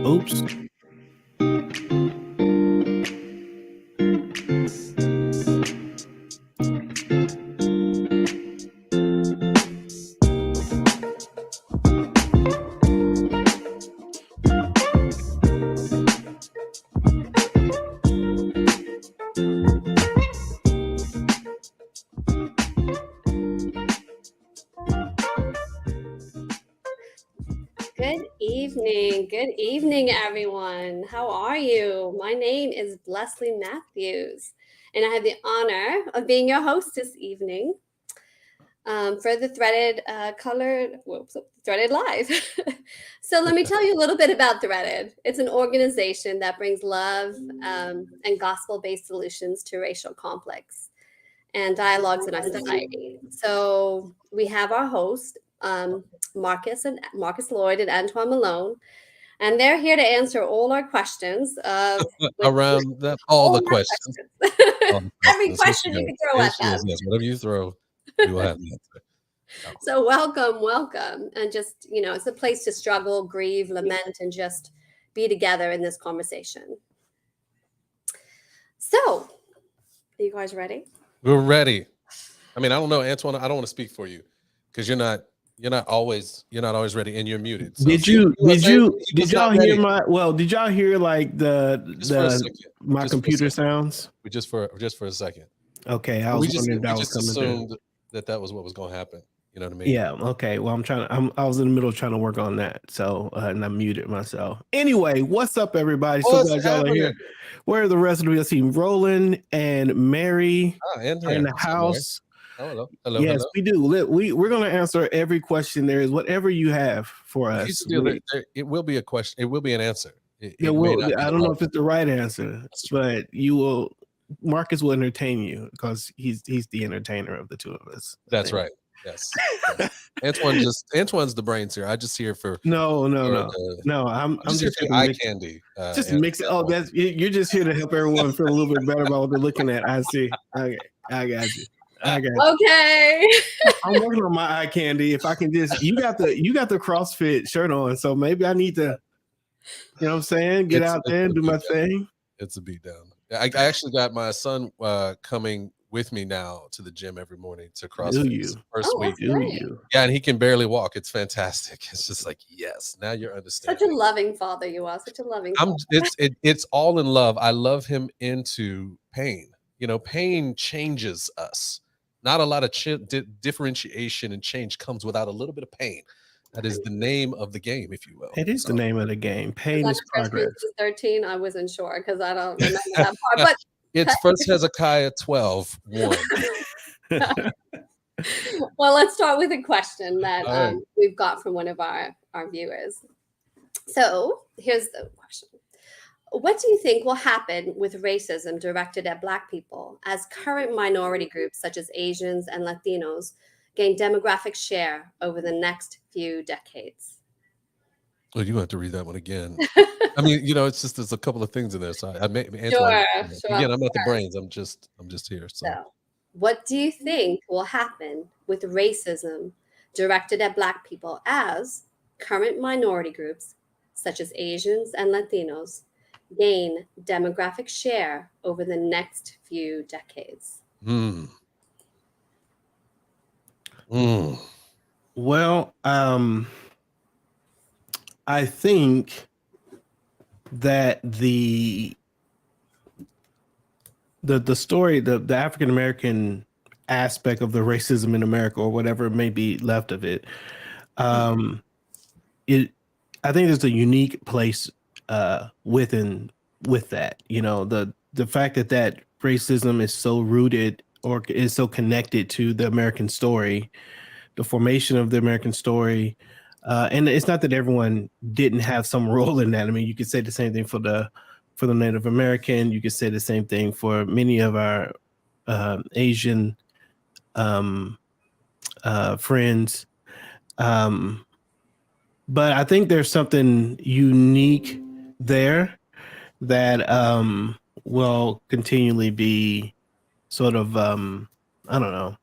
Oops. Good evening, everyone. How are you? My name is Leslie Matthews, and I have the honor of being your host this evening for the Threaded Live. So let me tell you a little bit about Threaded. It's an organization that brings love and gospel-based solutions to racial conflicts and dialogues in our society. So we have our host, Marcus Lloyd and Antoine Malone, and they're here to answer all our questions. Around that, all the questions. Every question you can throw at them. Yes, whatever you throw, we will have the answer. Oh. So welcome, and just it's a place to struggle, grieve, lament, and just be together in this conversation. So, are you guys ready? We're ready. I mean, I don't know, Antoine. I don't want to speak for you because you're not always ready, and you're muted. So did y'all hear did y'all hear like my computer sounds? Just for a second. Okay, I was wondering if that was coming assumed that was what was going to happen. You know what I mean? Yeah. Okay. Well, I was in the middle of trying to work on that, so and I muted myself. Anyway, what's up, everybody? So glad y'all are here. Where are the rest of the team? Roland and Mary are in the house. Hello. Yes, we do. We're going to answer every question there is, whatever you have for us. It will be a question. It will be an answer. I don't know if it's the right answer, but Marcus will entertain you because he's the entertainer of the two of us. That's right. Yes. Antoine's the brains here. I just here for no. I'm just here eye candy. Just mix it. Oh, you're just here to help everyone feel a little bit better about what they're looking at. I see. Okay, I got you. Okay. I'm working on my eye candy. If I can just, you got the CrossFit shirt on, so maybe I need to, you know what I'm saying, get out there and do my thing. It's a beat down. I actually got my son coming with me now to the gym every morning to CrossFit. First week. Yeah, and he can barely walk. It's fantastic. It's just like, yes, now you're understanding. Such a loving father you are. Such a loving father. It's all in love. I love him into pain. Pain changes us. Not a lot of differentiation and change comes without a little bit of pain. That is the name of the game, if you will. It is the name of the game. Pain is progress. 13, I wasn't sure because I don't remember that part. But it's First Hezekiah 12:1. Well, let's start with a question that we've got from one of our viewers. So here's the question. What do you think will happen with racism directed at Black people as current minority groups such as Asians and Latinos gain demographic share over the next few decades? Well, you have to read that one again. I mean, it's just there's a couple of things in there. So I may sure. Again, I'm not the brains. I'm just here. So, what do you think will happen with racism directed at Black people as current minority groups such as Asians and Latinos gain demographic share over the next few decades? Well, I think that the story, the African American aspect of the racism in America, or whatever may be left of it, I think there's a unique place with that. The fact that racism is so rooted or is so connected to the American story, the formation of the American story. And it's not that everyone didn't have some role in that. I mean, you could say the same thing for the Native American. You could say the same thing for many of our Asian friends. But I think there's something unique there that will continually be sort of, I don't know,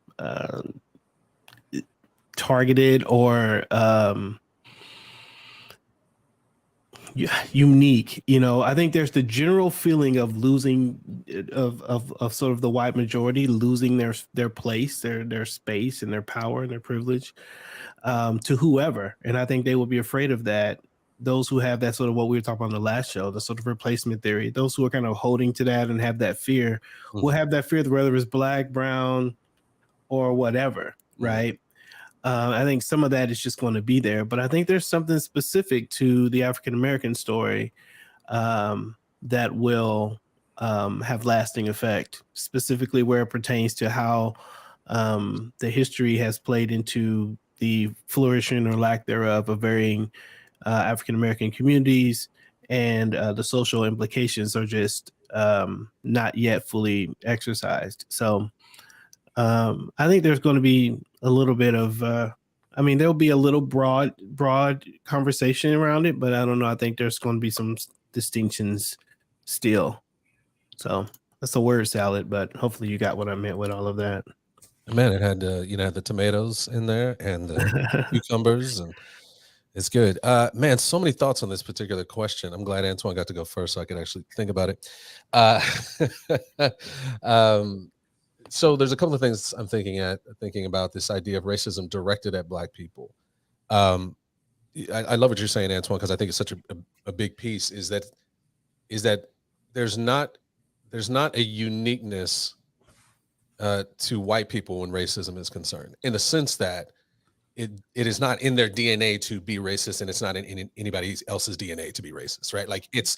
targeted or unique. You know, I think there's the general feeling of losing of sort of the white majority losing their place, their space and their power and their privilege to whoever. And I think they will be afraid of that. Those who have that sort of what we were talking about on the last show, the sort of replacement theory, those who are kind of holding to that and have that fear will have that fear, whether it's black, brown, or whatever, right? I think some of that is just going to be there, but I think there's something specific to the African American story that will have lasting effect, specifically where it pertains to how the history has played into the flourishing or lack thereof of varying African American communities, and the social implications are just not yet fully exercised. So I think there's going to be a little bit of, I mean, there'll be a little broad conversation around it, but I don't know. I think there's going to be some distinctions still. So that's a word salad, but hopefully you got what I meant with all of that. Man, it had the tomatoes in there and the cucumbers, and it's good. Man, so many thoughts on this particular question. I'm glad Antoine got to go first so I could actually think about it. So there's a couple of things I'm thinking about this idea of racism directed at Black people. I love what you're saying, Antoine, because I think it's such a big piece. Is that there's not a uniqueness to white people when racism is concerned, in the sense that it is not in their DNA to be racist, and it's not in anybody else's DNA to be racist, right? Like it's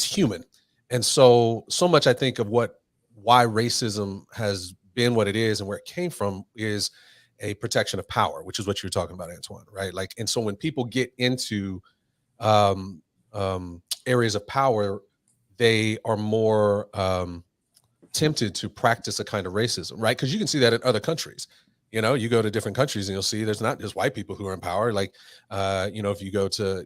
human. And so much I think of why racism has been what it is and where it came from is a protection of power, which is what you're talking about, Antoine, right? Like, and so when people get into areas of power, they are more tempted to practice a kind of racism, right? Because you can see that in other countries. You know, you go to different countries and you'll see there's not just white people who are in power. Like, if you go to,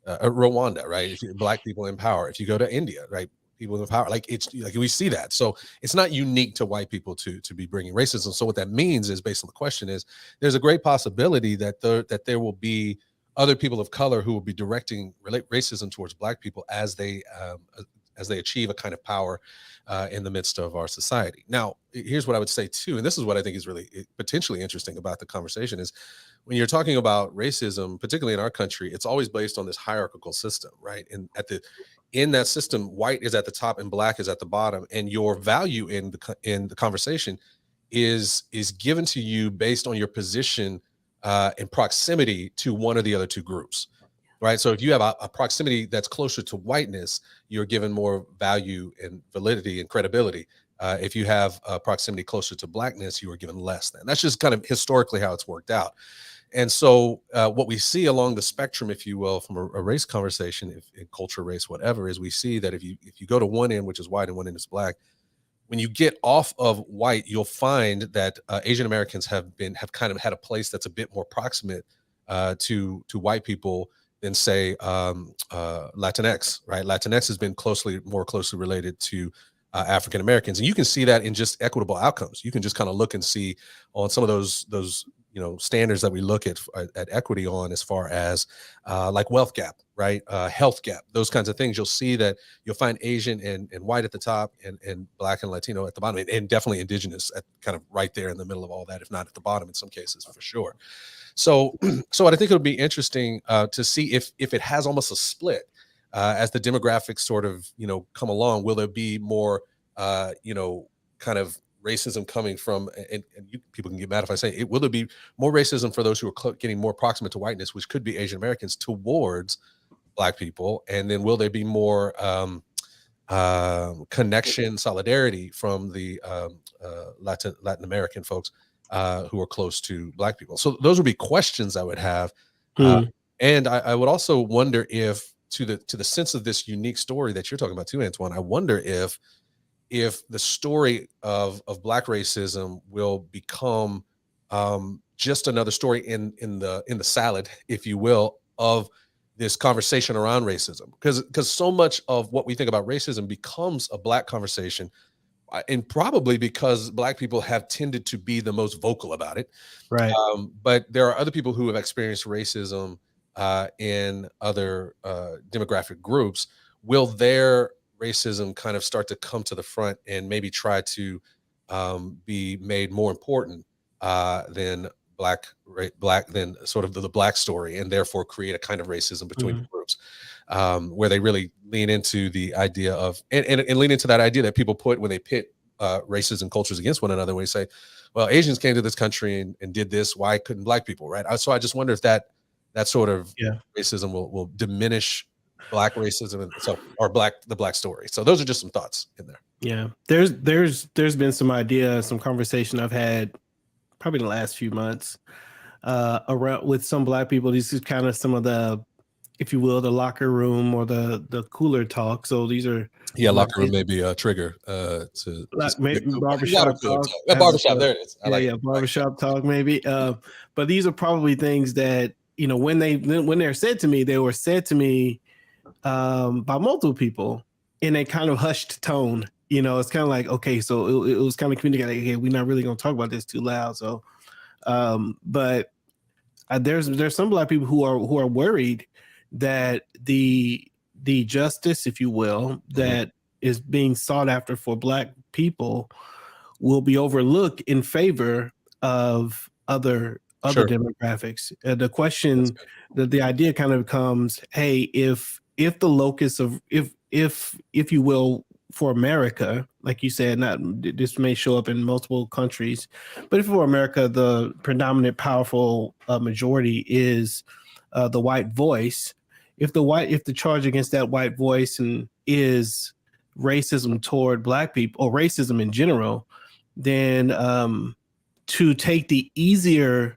Rwanda, right? Black people in power. If you go to India, right? People in power. Like, it's like we see that. So it's not unique to white people to be bringing racism. So what that means is, based on the question, is there's a great possibility that there will be other people of color who will be directing racism towards Black people as they achieve a kind of power in the midst of our society. Now, here's what I would say too, and this is what I think is really potentially interesting about the conversation, is when you're talking about racism, particularly in our country, it's always based on this hierarchical system, right? And in that system, white is at the top and Black is at the bottom, and your value in the conversation is given to you based on your position and proximity to one of the other two groups. Right. So if you have a proximity that's closer to whiteness, you're given more value and validity and credibility. If you have a proximity closer to Blackness, you are given less than. That's just kind of historically how it's worked out. And so what we see along the spectrum, if you will, from a race conversation, if in culture, race, whatever, is we see that if you go to one end, which is white, and one end is Black, when you get off of white, you'll find that Asian Americans have kind of had a place that's a bit more proximate to white people than, say, Latinx, right? Latinx has been more closely related to African Americans, and you can see that in just equitable outcomes. You can just kind of look and see on some of those standards that we look at equity on, as far as like wealth gap, right? Health gap, those kinds of things. You'll see that you'll find Asian and white at the top, and Black and Latino at the bottom, and definitely Indigenous at kind of right there in the middle of all that, if not at the bottom in some cases, for sure. So I think it'll be interesting to see if it has almost a split as the demographics sort of come along. Will there be more kind of racism coming from, and people can get mad if I say it, will there be more racism for those who are getting more proximate to whiteness, which could be Asian Americans, towards Black people? And then will there be more connection, solidarity from the Latin American folks who are close to Black people? So those would be questions I would have. And I would also wonder if, to the sense of this unique story that you're talking about too, Antoine, I wonder if the story of Black racism will become just another story in the salad, if you will, of this conversation around racism, because so much of what we think about racism becomes a Black conversation, and probably because Black people have tended to be the most vocal about it. Right. But there are other people who have experienced racism in other demographic groups, will their racism kind of start to come to the front and maybe try to be made more important than black than sort of the black story, and therefore create a kind of racism between the Mhm. groups, where they really lean into the idea of and lean into that idea that people put when they pit races and cultures against one another, when they say, well, Asians came to this country and did this, why couldn't black people, right? So I just wonder if that sort of Yeah. racism will diminish black racism, and so, or the black story. So those are just some thoughts in there. Yeah. There's been some conversation I've had probably in the last few months around with some black people. This is kind of some of the, if you will, the locker room or the cooler talk. So these are Yeah, black, locker room may be a trigger to like just make maybe the water barbershop cooler talk. talk. Barbershop, there it is. I like Yeah, it. barbershop talk maybe. But these are probably things that, you know, when they're said to me, they were said to me by multiple people in a kind of hushed tone. You know, it's kind of like, okay, so it was kind of communicating, like, hey, we're not really going to talk about this too loud. So, but there's some black people who are worried that the justice, if you will, that is being sought after for black people will be overlooked in favor of other Sure. demographics. The That's question, good. the idea kind of becomes, hey, if the locus of if you will, for America, like you said, not this may show up in multiple countries, but if for America the predominant powerful majority is the white voice, if the charge against that white voice and is racism toward black people or racism in general, then to take the easier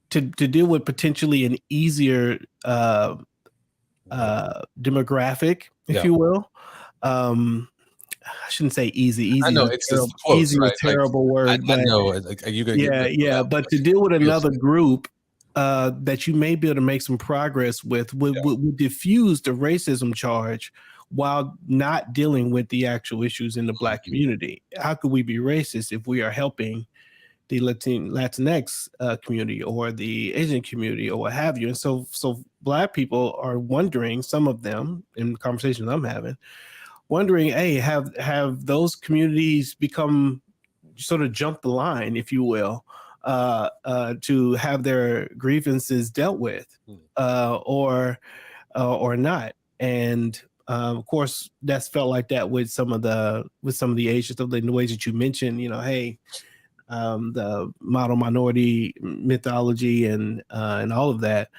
to deal with potentially an easier demographic, if Yeah. you will. I shouldn't say easy. I Easy is know a it's terrible, close, easy is right? a Like terrible word, I but know, like, you gonna get yeah, me for yeah. that one. But to deal with Real another shit. group that you may be able to make some progress with would diffuse the racism charge while not dealing with the actual issues in the black Mhm. community. How could we be racist if we are helping the Latinx community or the Asian community or what have you? And so black people are wondering, some of them in the conversations I'm having, wondering, hey, have those communities become sort of jump the line, if you will, to have their grievances dealt with, Mm. Or not? And of course, that's felt like that with some of the Asians, in the ways that you mentioned. You know, hey, the model minority mythology and all of that.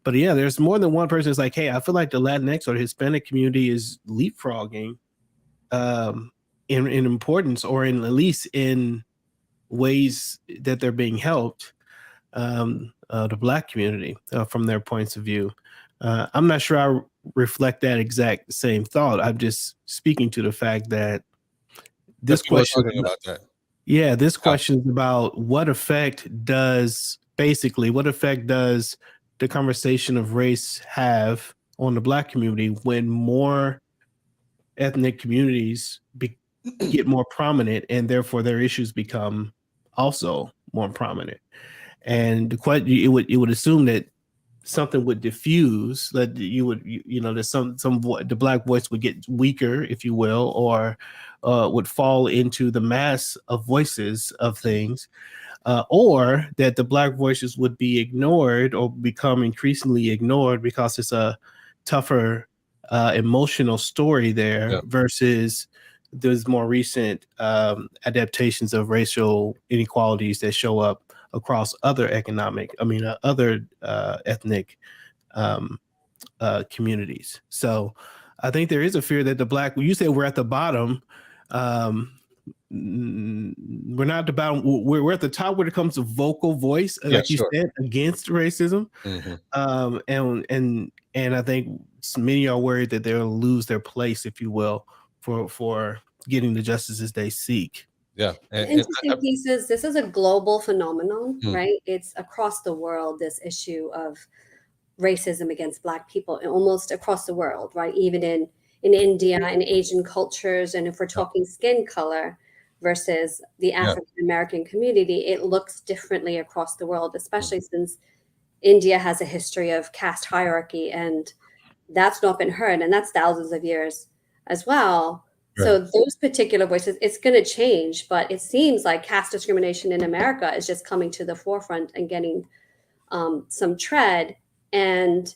But yeah, there's more than one person that's like, hey, I feel like the Latinx or the Hispanic community is leapfrogging in importance, or in at least in ways that they're being helped, the black community from their points of view. I'm not sure I reflect that exact same thought. I'm just speaking to the fact that That this people are question, talking about that. yeah, this Yeah. question is about what effect does the conversation of race have on the black community when more ethnic communities get more prominent, and therefore their issues become also more prominent. And the question, it would assume that something would diffuse, that you know, there's the black voice would get weaker, if you will, or would fall into the mass of voices of things, or that the black voices would be ignored or become increasingly ignored because it's a tougher emotional story there, Yeah. versus those more recent adaptations of racial inequalities that show up across other ethnic communities. So I think there is a fear that when you say we're at the bottom, we're not at the bottom. We're at the top when it comes to vocal voice, Yeah, like you sure. said, against racism. Mhm. And I think many are worried that they'll lose their place, if you will, for getting the justices they seek. Yeah, The and interesting piece is this is a global phenomenon, Mm. right? It's across the world, this issue of racism against Black people, and almost across the world, right? Even in India and Asian cultures, and if we're Yeah. talking skin color versus the Yeah. African American community, it looks differently across the world, especially since India has a history of caste hierarchy, and that's not been heard, and that's thousands of years as well. So Right. those particular voices, it's going to change, but it seems like caste discrimination in America is just coming to the forefront and getting some tread. And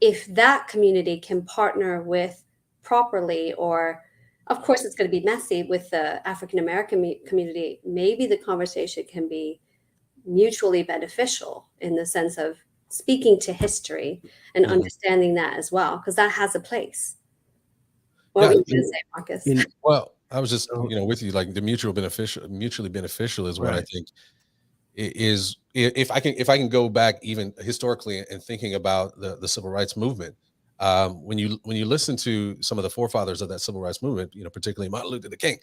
if that community can partner with properly, or of course it's going to be messy with the African American community, maybe the conversation can be mutually beneficial in the sense of speaking to history and Mhm. understanding that as well, because that has a place. What Yeah. were you going to say, Marcus? Well, I was just, Oh, with you, like the mutually beneficial is what I right. think is, if I can go back even historically and thinking about the civil rights movement. When you listen to some of the forefathers of that civil rights movement, particularly Martin Luther King,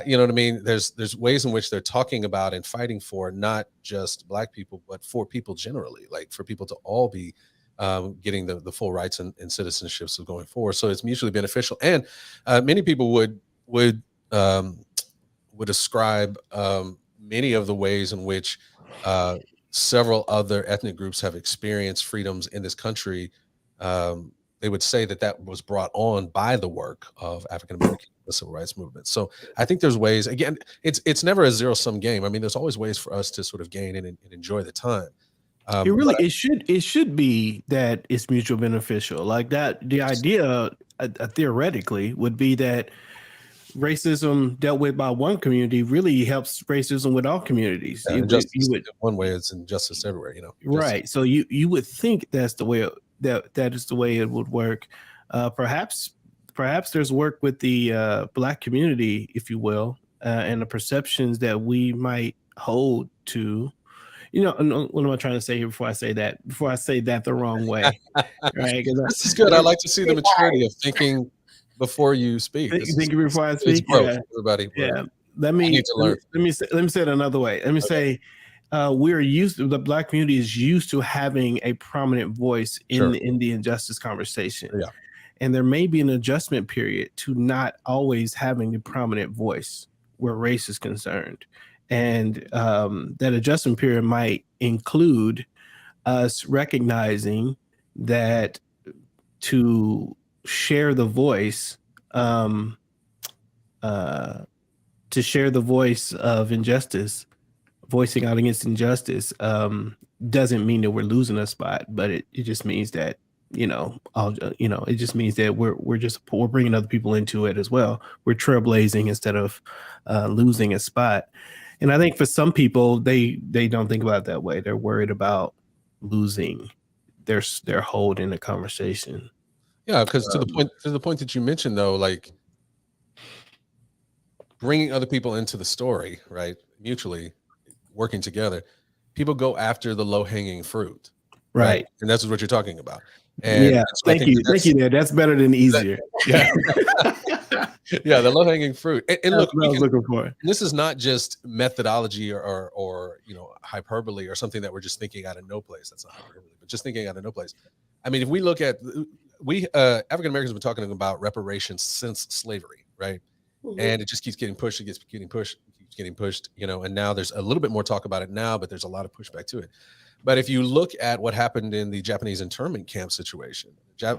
you know what I mean. There's ways in which they're talking about and fighting for not just Black people, but for people generally, like for people to all be getting the full rights and citizenships of going forward. So it's mutually beneficial, and many people would um, would ascribe many of the ways in which uh, several other ethnic groups have experienced freedoms in this country. Um, they would say that that was brought on by the work of African American the civil rights movement. So I think there's ways. Again, it's never a zero sum game. I mean, there's always ways for us to sort of gain and enjoy the time. It really But it should be that it's mutual beneficial. Like that, the idea theoretically would be that racism dealt with by one community really helps racism with all communities. You injustice would in one way, it's injustice everywhere. Just right. So you would think that's the way that is the way it would work. Perhaps there's work with the Black community, if you will, and the perceptions that we might hold to. What am I trying to say here before I say that? Before I say that the wrong way, right? this is good. I like to see the maturity of thinking before you speak. Thinking before I It's speak. growth, Yeah, everybody. yeah. I need to learn. Let me say it another way. Let me Okay. say the Black community is used to having a prominent voice Sure. in the injustice conversation. Yeah. And there may be an adjustment period to not always having a prominent voice where race is concerned. And that adjustment period might include us recognizing that to share the voice, um, to share the voice of injustice, voicing out against injustice, doesn't mean that we're losing a spot, but it just means that it just means that we're bringing other people into it as well. We're trailblazing instead of losing a spot. And I think for some people, they don't think about it that way. They're worried about losing their hold in the conversation. Yeah, because to the point that you mentioned, though, like bringing other people into the story, right? Mutually working together, people go after the low hanging fruit, right? Right. And that's what you're talking about. And Yeah. so I Thank think you. Thank you. There. That's better than easier. Yeah. yeah, the low hanging fruit. And look, That's what I was looking for. this is not just methodology or hyperbole or something that we're just thinking out of no place. That's not hyperbole, but just thinking out of no place. I mean, if we look at African Americans have been talking about reparations since slavery, right? And it just keeps getting pushed. It keeps getting pushed. Keeps getting pushed. And now there's a little bit more talk about it now, but there's a lot of pushback to it. But if you look at what happened in the Japanese internment camp situation,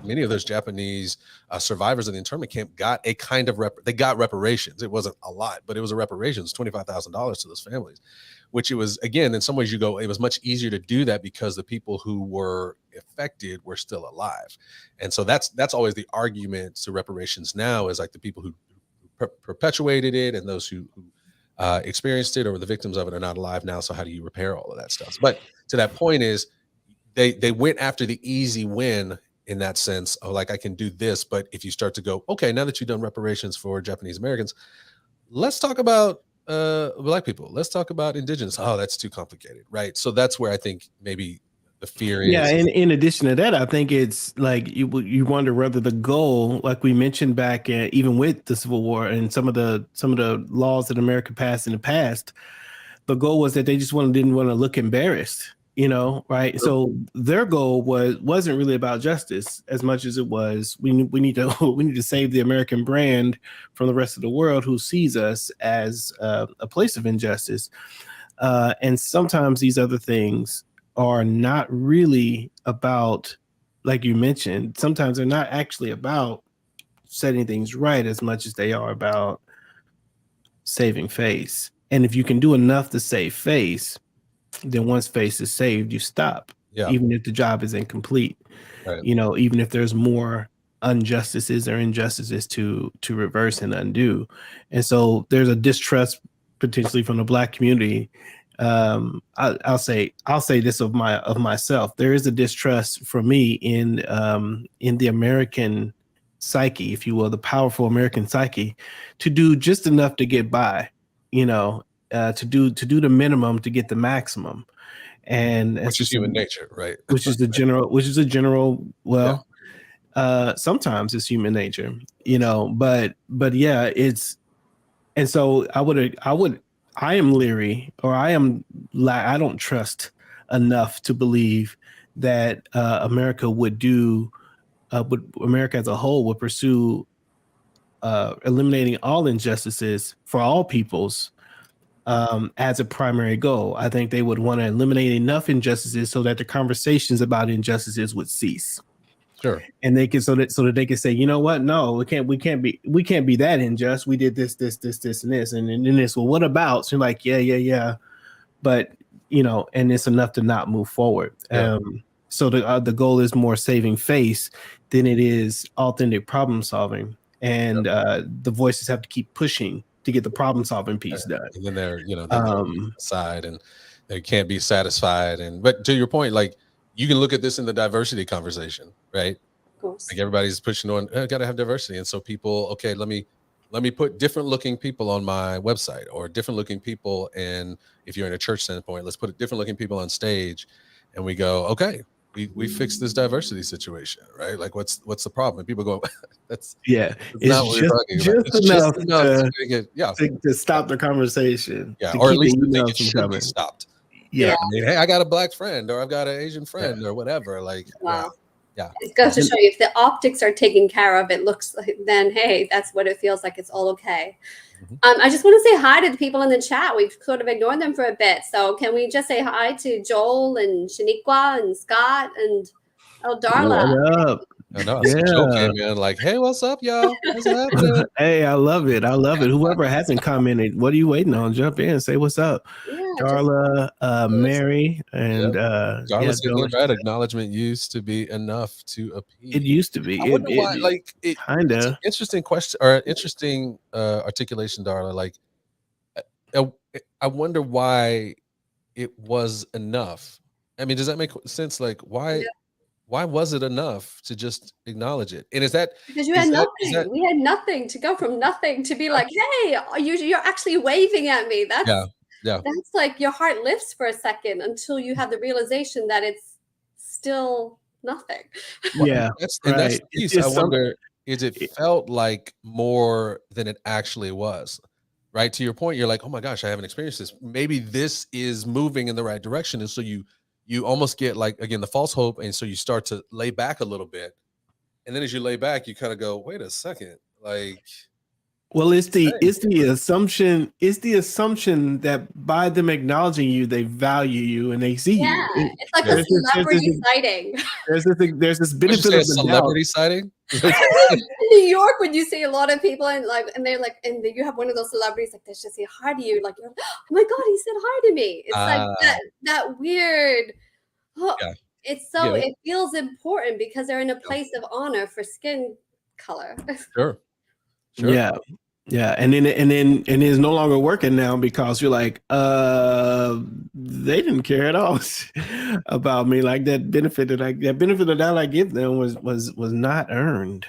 many of those Japanese survivors of the internment camp got a kind of they got reparations. It wasn't a lot, but it was a reparations, $25,000 to those families, which it was, again, in some ways it was much easier to do that because the people who were affected were still alive. And so that's always the argument to reparations now, is like the people who perpetuated it and those who experienced it or were the victims of it are not alive now. So how do you repair all of that stuff? But to that point is they went after the easy win in that sense of like, I can do this. But if you start to go, okay, now that you've done reparations for Japanese Americans, let's talk about Black people. Let's talk about indigenous. Oh, that's too complicated. Right. So that's where I think maybe the fear is. Yeah, and in addition to that, I think it's like you wonder whether the goal, like we mentioned back, even with the Civil War and some of the laws that America passed in the past, the goal was that they just didn't want to look embarrassed, right? So their goal wasn't really about justice as much as it was we need to save the American brand from the rest of the world who sees us as a place of injustice, and sometimes these other things are not really about, like you mentioned, sometimes they're not actually about setting things right as much as they are about saving face. And if you can do enough to save face, then once face is saved, you stop, Yeah. even if the job is incomplete. Right. Even if there's more injustices or injustices to reverse and undo. And so there's a distrust potentially from the Black community. I'll say this of myself. There is a distrust for me in the American psyche, if you will, the powerful American psyche, to do just enough to get by, to do the minimum to get the maximum. And that's Which is just human nature, right? which is a general, Yeah. well, sometimes it's human nature, but yeah, and so I am leery, or I don't trust enough to believe that America as a whole would pursue eliminating all injustices for all peoples as a primary goal. I think they would want to eliminate enough injustices so that the conversations about injustices would cease, Sure. and they can so that they can say, you know what, no, we can't be that unjust. We did this, and this, and then this. Well, what about? So you're like, yeah, but and it's enough to not move forward. Yeah. So the goal is more saving face than it is authentic problem solving, and the voices have to keep pushing to get the problem solving piece done. And then they're aside, and they can't be satisfied. But to your point, like, you can look at this in the diversity conversation, right? Of course. Like, everybody's pushing on, gotta have diversity. And so people, okay, let me put different looking people on my website, or different looking people. And if you're in a church standpoint, let's put different looking people on stage, and we go, okay, we fixed this diversity situation, right? Like, what's the problem? And people go, that's Yeah, not what we're talking about. It's enough just enough to make it, to stop the conversation. yeah, to or at keep least the to think emails it from should be coming. stopped. Yeah. I mean, hey, I got a Black friend, or I've got an Asian friend, or whatever. Like, Wow. Yeah. It goes to show you, if the optics are taken care of, it looks like, then hey, that's what it feels like. It's all okay. Mhm. I just want to say hi to the people in the chat. We've sort of ignored them for a bit. So can we just say hi to Joel and Shaniqua and Scott and Darla? What up? I know. I see Joe came in like, hey, what's up, y'all? What's happening? Hey, I love it. Whoever hasn't commented, what are you waiting on? Jump in, say what's up. Yeah, Darla, Mary, and Darla's getting it right. Acknowledgement used to be enough to appease. It used to be. I wonder why. Like, kinda. It's an interesting question, or interesting articulation, Darla. Like, I wonder why it was enough. I mean, does that make sense? Like, why? Yeah. Why was it enough to just acknowledge it? And is that because you had nothing? We had nothing to go from nothing to be like, hey, you're actually waving at me. That's like your heart lifts for a second until you have the realization that it's still nothing. Yeah, that's the piece. I wonder, is it felt like more than it actually was? Right, to your point, you're like, oh my gosh, I haven't experienced this. Maybe this is moving in the right direction, and so you almost get, like, again, the false hope, and so you start to lay back a little bit, and then as you lay back, you kind of go, wait a second, like, well, it's the assumption that by them acknowledging you, they value you and they see you. It's like a celebrity sighting. There's this benefit of the celebrity sighting. In New York, when you see a lot of people and they're like, and you have one of those celebrities like, they just say hi to you, like, you're, oh my god, he said hi to me. It's like that weird. It's so it feels important because they're in a place of honor for skin color. Sure. Yeah, and then it's no longer working now because you're like, they didn't care at all about me. Like, that benefit that I give them was not earned.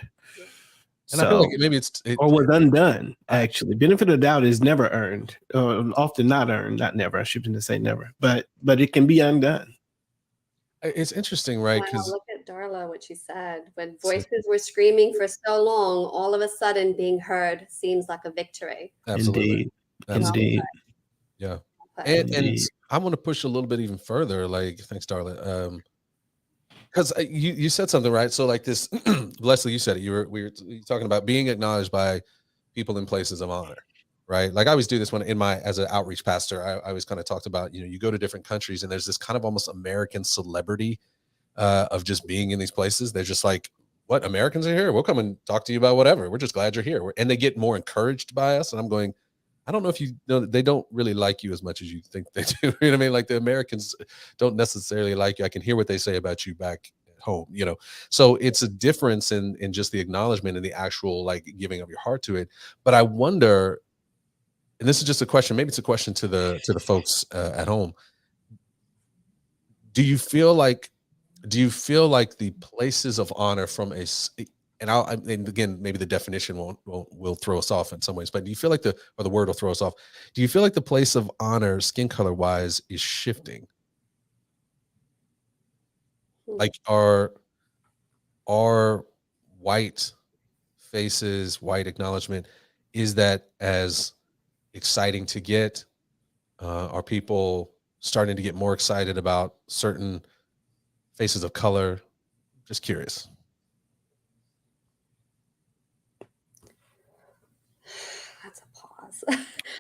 And I feel like maybe or was undone. Actually, benefit of the doubt is never earned, often not earned. Not never. I shouldn't say never, but it can be undone. It's interesting, right? Because look at Darla, what she said. When voices were screaming for so long, all of a sudden being heard seems like a victory. Absolutely. Indeed. Yeah. And I want to push a little bit even further. Like, thanks, Darla. Because you said something, right? So, like, this, Leslie, you said it. We were talking about being acknowledged by people in places of honor. right? Like I always do this when as an outreach pastor, I always kind of talked about, you go to different countries and there's this kind of almost American celebrity of just being in these places. They're just like, what, Americans are here? We'll come and talk to you about whatever. We're just glad you're here. And they get more encouraged by us. And I'm going, I don't know if you know, they don't really like you as much as you think they do. You know what I mean? Like the Americans don't necessarily like you. I can hear what they say about you back at home, So it's a difference in just the acknowledgement and the actual like giving of your heart to it. But I wonder, and this is just a question, maybe it's a question to the folks at home. Do you feel like the places of honor from and again, maybe the definition will throw us off in some ways, but do you feel like the word will throw us off? Do you feel like the place of honor, skin color wise, is shifting? Like are white faces, white acknowledgement, is that as exciting to get? Are people starting to get more excited about certain faces of color? Just curious. That's a pause.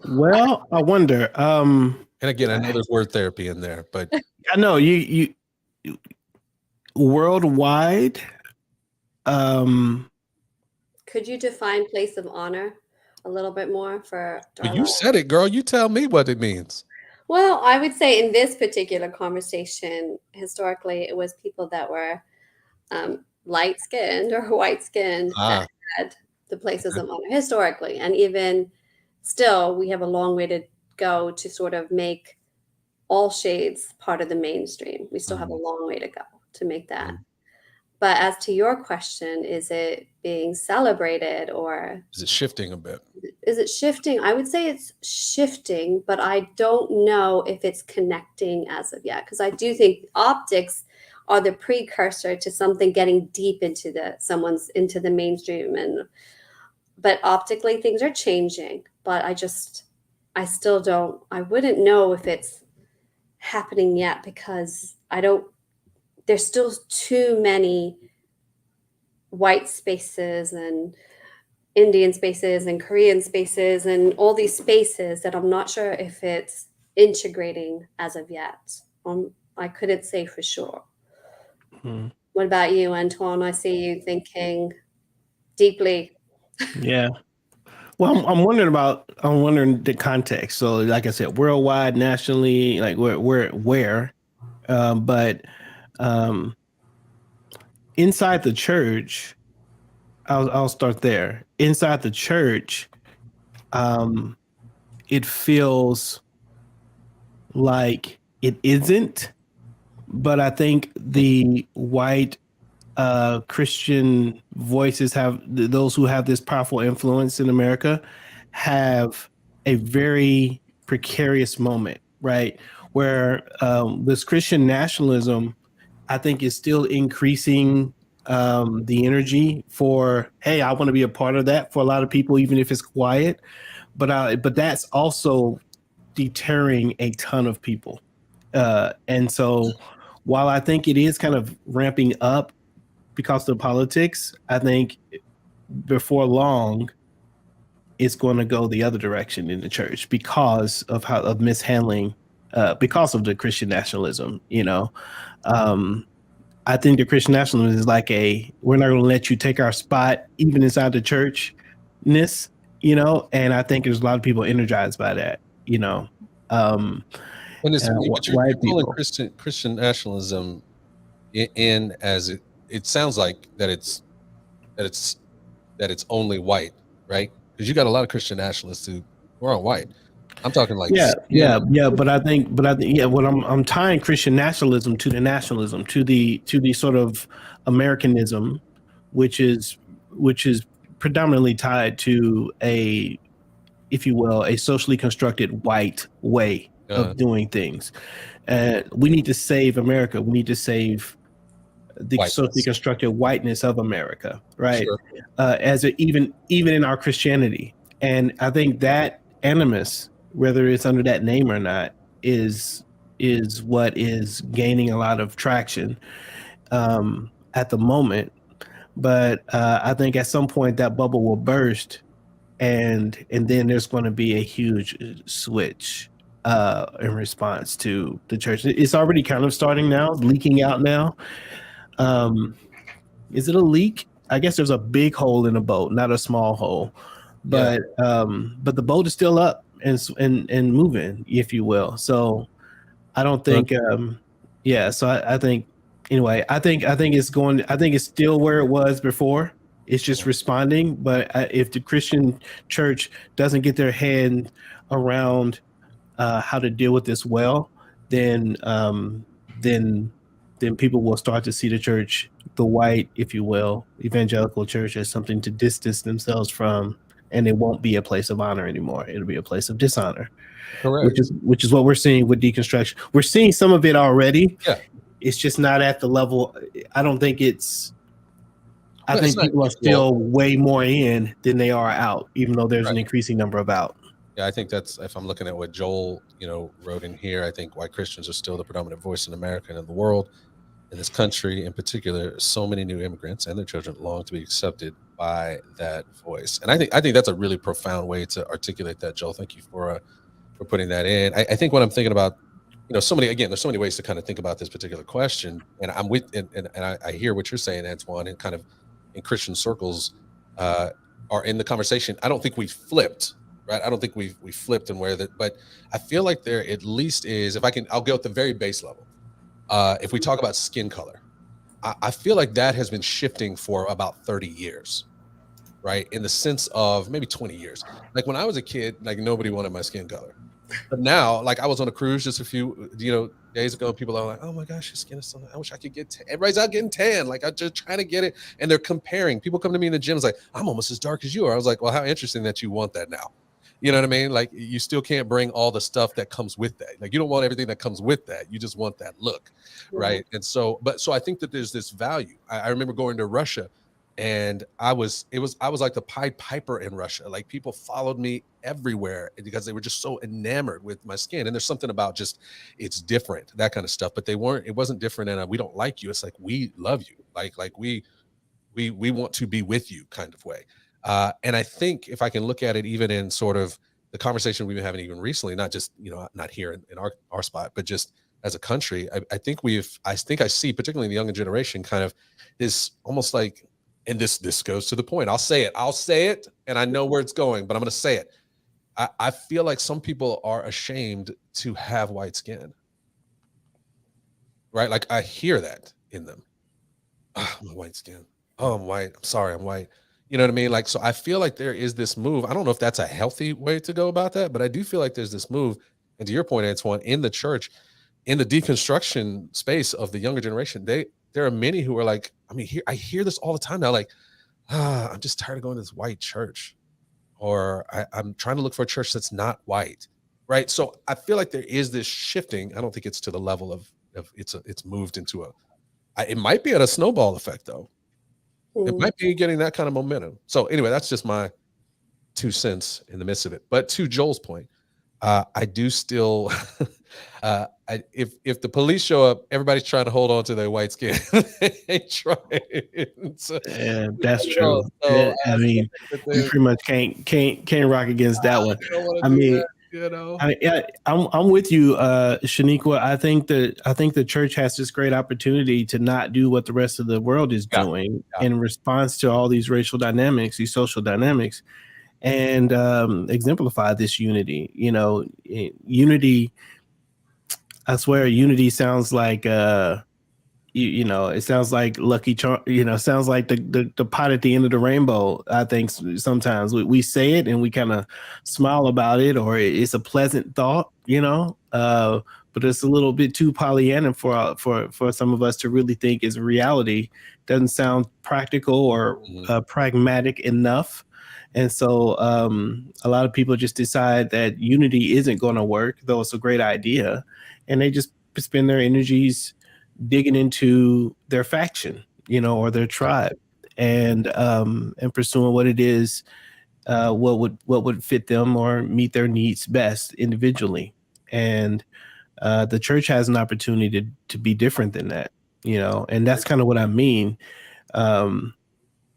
Well, I wonder. And again, I know there's word therapy in there, but I know you worldwide. Could you define place of honor a little bit more for But you said it, girl. You tell me what it means. Well, I would say in this particular conversation, historically, it was people that were light-skinned or white-skinned that had the places of honor historically. And even still, we have a long way to go to sort of make all shades part of the mainstream. We still have a long way to go to make that. But as to your question, is it being celebrated or is it shifting a bit? Is it shifting? I would say it's shifting, but I don't know if it's connecting as of yet, because I do think optics are the precursor to something getting deep into the mainstream. But optically things are changing, but I wouldn't know if it's happening yet, because there's still too many white spaces and Indian spaces and Korean spaces and all these spaces that I'm not sure if it's integrating as of yet. I couldn't say for sure. What about you, Antoine? I see you thinking deeply. Yeah. Well, I'm wondering the context. So, like I said, worldwide, nationally, like where, but inside the church, I'll start there. Inside the church, it feels like it isn't, but I think the white Christian voices those who have this powerful influence in America have a very precarious moment, right? Where this Christian nationalism, I think, is still increasing the energy for, hey, I want to be a part of that for a lot of people, even if it's quiet. But that's also deterring a ton of people. And so while I think it is kind of ramping up because of politics, I think before long it's going to go the other direction in the church because of mishandling, because of the Christian nationalism. I think the Christian nationalism is like we're not going to let you take our spot even inside the churchness, and I think there's a lot of people energized by that, When you're calling Christian nationalism in as it sounds like that it's only white, right? Because you got a lot of Christian nationalists who aren't white. I'm talking like but I think what I'm tying Christian nationalism to the nationalism, to the sort of Americanism, which is predominantly tied to if you will, a socially constructed white way of doing things. We need to save America. We need to save the socially constructed whiteness of America, right? Sure. Even in our Christianity, and I think that animus, whether it's under that name or not, is what is gaining a lot of traction at the moment. But I think at some point that bubble will burst, and then there's going to be a huge switch in response to the church. It's already kind of starting now, leaking out now. Is it a leak? I guess there's a big hole in the boat, not a small hole, but the boat is still up and moving, if you will. So I don't think, yeah. So I think anyway. I think it's going. I think it's still where it was before. It's just responding. But if the Christian church doesn't get their head around how to deal with this well, then then people will start to see the church, the white, if you will, evangelical church, as something to distance themselves from, and it won't be a place of honor anymore. It'll be a place of dishonor. Correct. Which is what we're seeing with deconstruction. We're seeing some of it already. Yeah. It's just not at the level. I don't think it's. I think not people are still way more in than they are out, even though there's an increasing number of out. Yeah, I think that's, if I'm looking at what Joel, wrote in here, I think white Christians are still the predominant voice in America and in the world. In this country in particular, so many new immigrants and their children long to be accepted by that voice. And I think that's a really profound way to articulate that, Joel. Thank you for putting that in. I think when I'm thinking about, there's so many ways to kind of think about this particular question. And I'm with, and I hear what you're saying, Antoine, and kind of in Christian circles are in the conversation. I don't think we flipped, right? I don't think we flipped and where that, but I feel like there at least is, I'll go at the very base level. If we talk about skin color, I feel like that has been shifting for about 30 years, right? In the sense of maybe 20 years. Like when I was a kid, like nobody wanted my skin color. But now, like I was on a cruise just a few, days ago, people are like, oh my gosh, your skin is so nice. I wish I could get tan. Everybody's out getting tan. Like I'm just trying to get it. And they're comparing. People come to me in the gym, it's like, I'm almost as dark as you are. I was like, well, how interesting that you want that now. You know what I mean? Like you still can't bring all the stuff that comes with that. Like you don't want everything that comes with that. You just want that look, right? And so I think that there's this value. I remember going to Russia, and I was like the Pied Piper in Russia. Like people followed me everywhere because they were just so enamored with my skin. And there's something about just it's different, that kind of stuff. But it wasn't different. And we don't like you. It's like we love you. Like we want to be with you, kind of way. And I think if I can look at it even in sort of the conversation we've been having even recently, not just, not here in our spot, but just as a country, I think I see, particularly in the younger generation, kind of this almost like, and this goes to the point. I'll say it, and I know where it's going, but I'm going to say it. I feel like some people are ashamed to have white skin, right? Like I hear that in them. Oh, I'm white skin. Oh, I'm white. I'm sorry, I'm white. You know what I mean? Like, so I feel like there is this move. I don't know if that's a healthy way to go about that, but I do feel like there's this move. And to your point, Antoine, in the church, in the deconstruction space of the younger generation, there are many who are like, I hear this all the time now, like, I'm just tired of going to this white church, or I'm trying to look for a church that's not white, right? So I feel like there is this shifting. I don't think it's to the level of it's moved into it might be at a snowball effect though. It might be getting that kind of momentum. So anyway, that's just my 2 cents in the midst of it. But to Joel's point, I do still, if the police show up, everybody's trying to hold on to their white skin. They try. So, yeah, that's true. So, I mean, you pretty much can't rock against that one. I mean, I'm with you, Shaniqua. I think the church has this great opportunity to not do what the rest of the world is doing in response to all these racial dynamics, these social dynamics, and exemplify this unity. Unity. I swear, unity sounds like it sounds like Lucky Charm. Sounds like the pot at the end of the rainbow. I think sometimes we say it and we kind of smile about it, or it's a pleasant thought, but it's a little bit too Pollyanna for some of us to really think is reality. Doesn't sound practical or pragmatic enough. And so a lot of people just decide that unity isn't going to work, though it's a great idea, and they just spend their energies digging into their faction, or their tribe, and pursuing what it is, what would fit them or meet their needs best individually. And the church has an opportunity to be different than that, and that's kind of what I mean.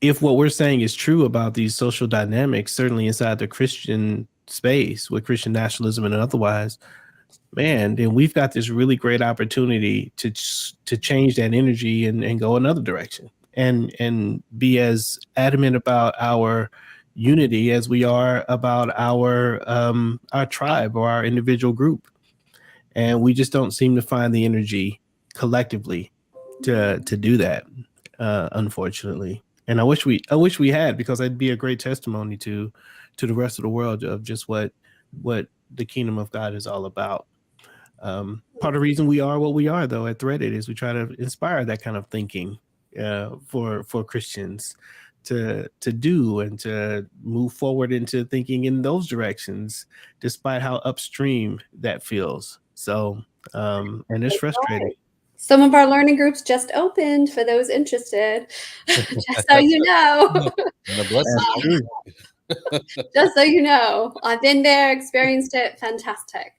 if what we're saying is true about these social dynamics, certainly inside the Christian space with Christian nationalism and otherwise, man, then we've got this really great opportunity to change that energy and go another direction and be as adamant about our unity as we are about our tribe or our individual group. And we just don't seem to find the energy collectively to do that, unfortunately. And I wish we had, because that'd be a great testimony to the rest of the world of just what the kingdom of God is all about. Part of the reason we are what we are, though, at Threaded is we try to inspire that kind of thinking for Christians to do and to move forward into thinking in those directions, despite how upstream that feels. So, and it's frustrating. Some of our learning groups just opened for those interested, just so you know. And the blessing. That's true. Just so you know, I've been there, experienced it. Fantastic.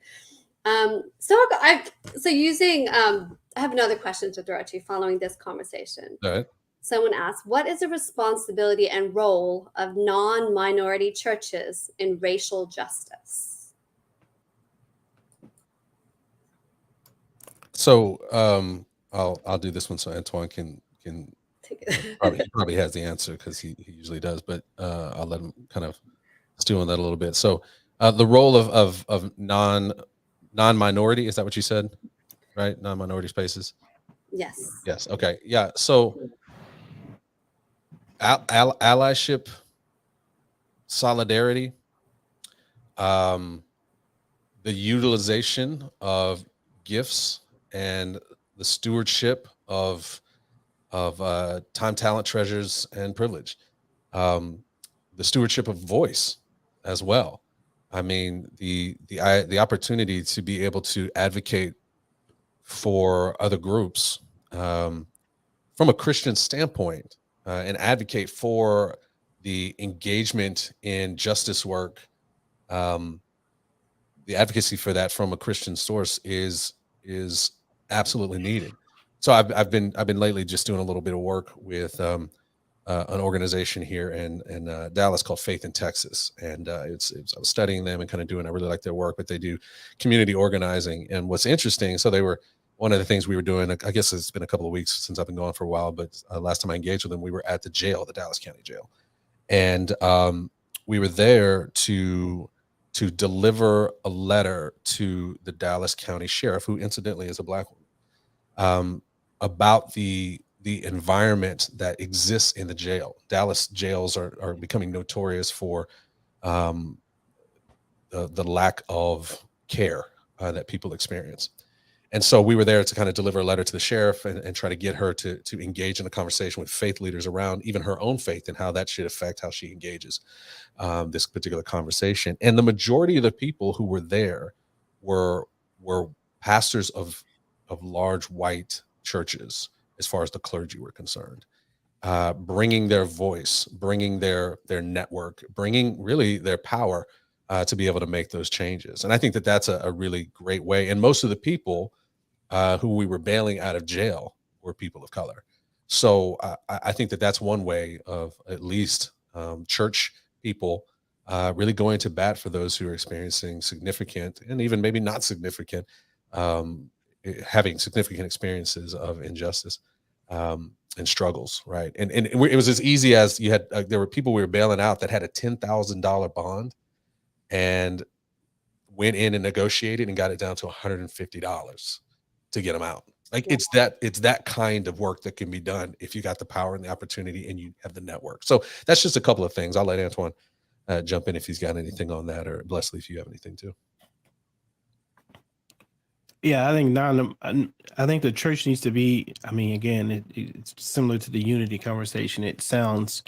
So using, I have another question to throw at you following this conversation. All right. Someone asked, what is the responsibility and role of non-minority churches in racial justice? So I'll do this one so Antoine can Take it. probably has the answer because he usually does, but I'll let him kind of stew on that a little bit. So the role of non-minority, is that what you said? Right? Non-minority spaces? Yes. Yes. Okay. Yeah. So allyship, solidarity, the utilization of gifts and the stewardship of time, talent, treasures, and privilege, the stewardship of voice as well. I mean, the opportunity to be able to advocate for other groups from a Christian standpoint, and advocate for the engagement in justice work. The advocacy for that from a Christian source is absolutely needed. So I've been lately just doing a little bit of work with an organization here in Dallas called Faith in Texas, and I was studying them and kind of I really like their work, but they do community organizing. And what's interesting, so they were one of the things we were doing. I guess it's been a couple of weeks since I've been gone for a while, but last time I engaged with them, we were at the jail, the Dallas County Jail, and we were there to deliver a letter to the Dallas County Sheriff, who incidentally is a Black woman, about the environment that exists in the jail. Dallas jails are becoming notorious for the lack of care that people experience. And so we were there to kind of deliver a letter to the sheriff and try to get her to engage in a conversation with faith leaders around even her own faith and how that should affect how she engages this particular conversation. And the majority of the people who were there were pastors of large white churches, as far as the clergy were concerned, bringing their voice, bringing their network, bringing really their power to be able to make those changes. And I think that that's a really great way. And most of the people who we were bailing out of jail were people of color. So I think that that's one way of at least church people really going to bat for those who are experiencing significant and even maybe not significant, having significant experiences of injustice and struggles, right? And it was as easy as you had, there were people we were bailing out that had a $10,000 bond and went in and negotiated and got it down to $150 to get them out. Like it's that kind of work that can be done if you got the power and the opportunity and you have the network. So that's just a couple of things. I'll let Antoine jump in if he's got anything on that, or Leslie, if you have anything too. Yeah, I think the church needs to be, I mean, again, it's similar to the unity conversation. It sounds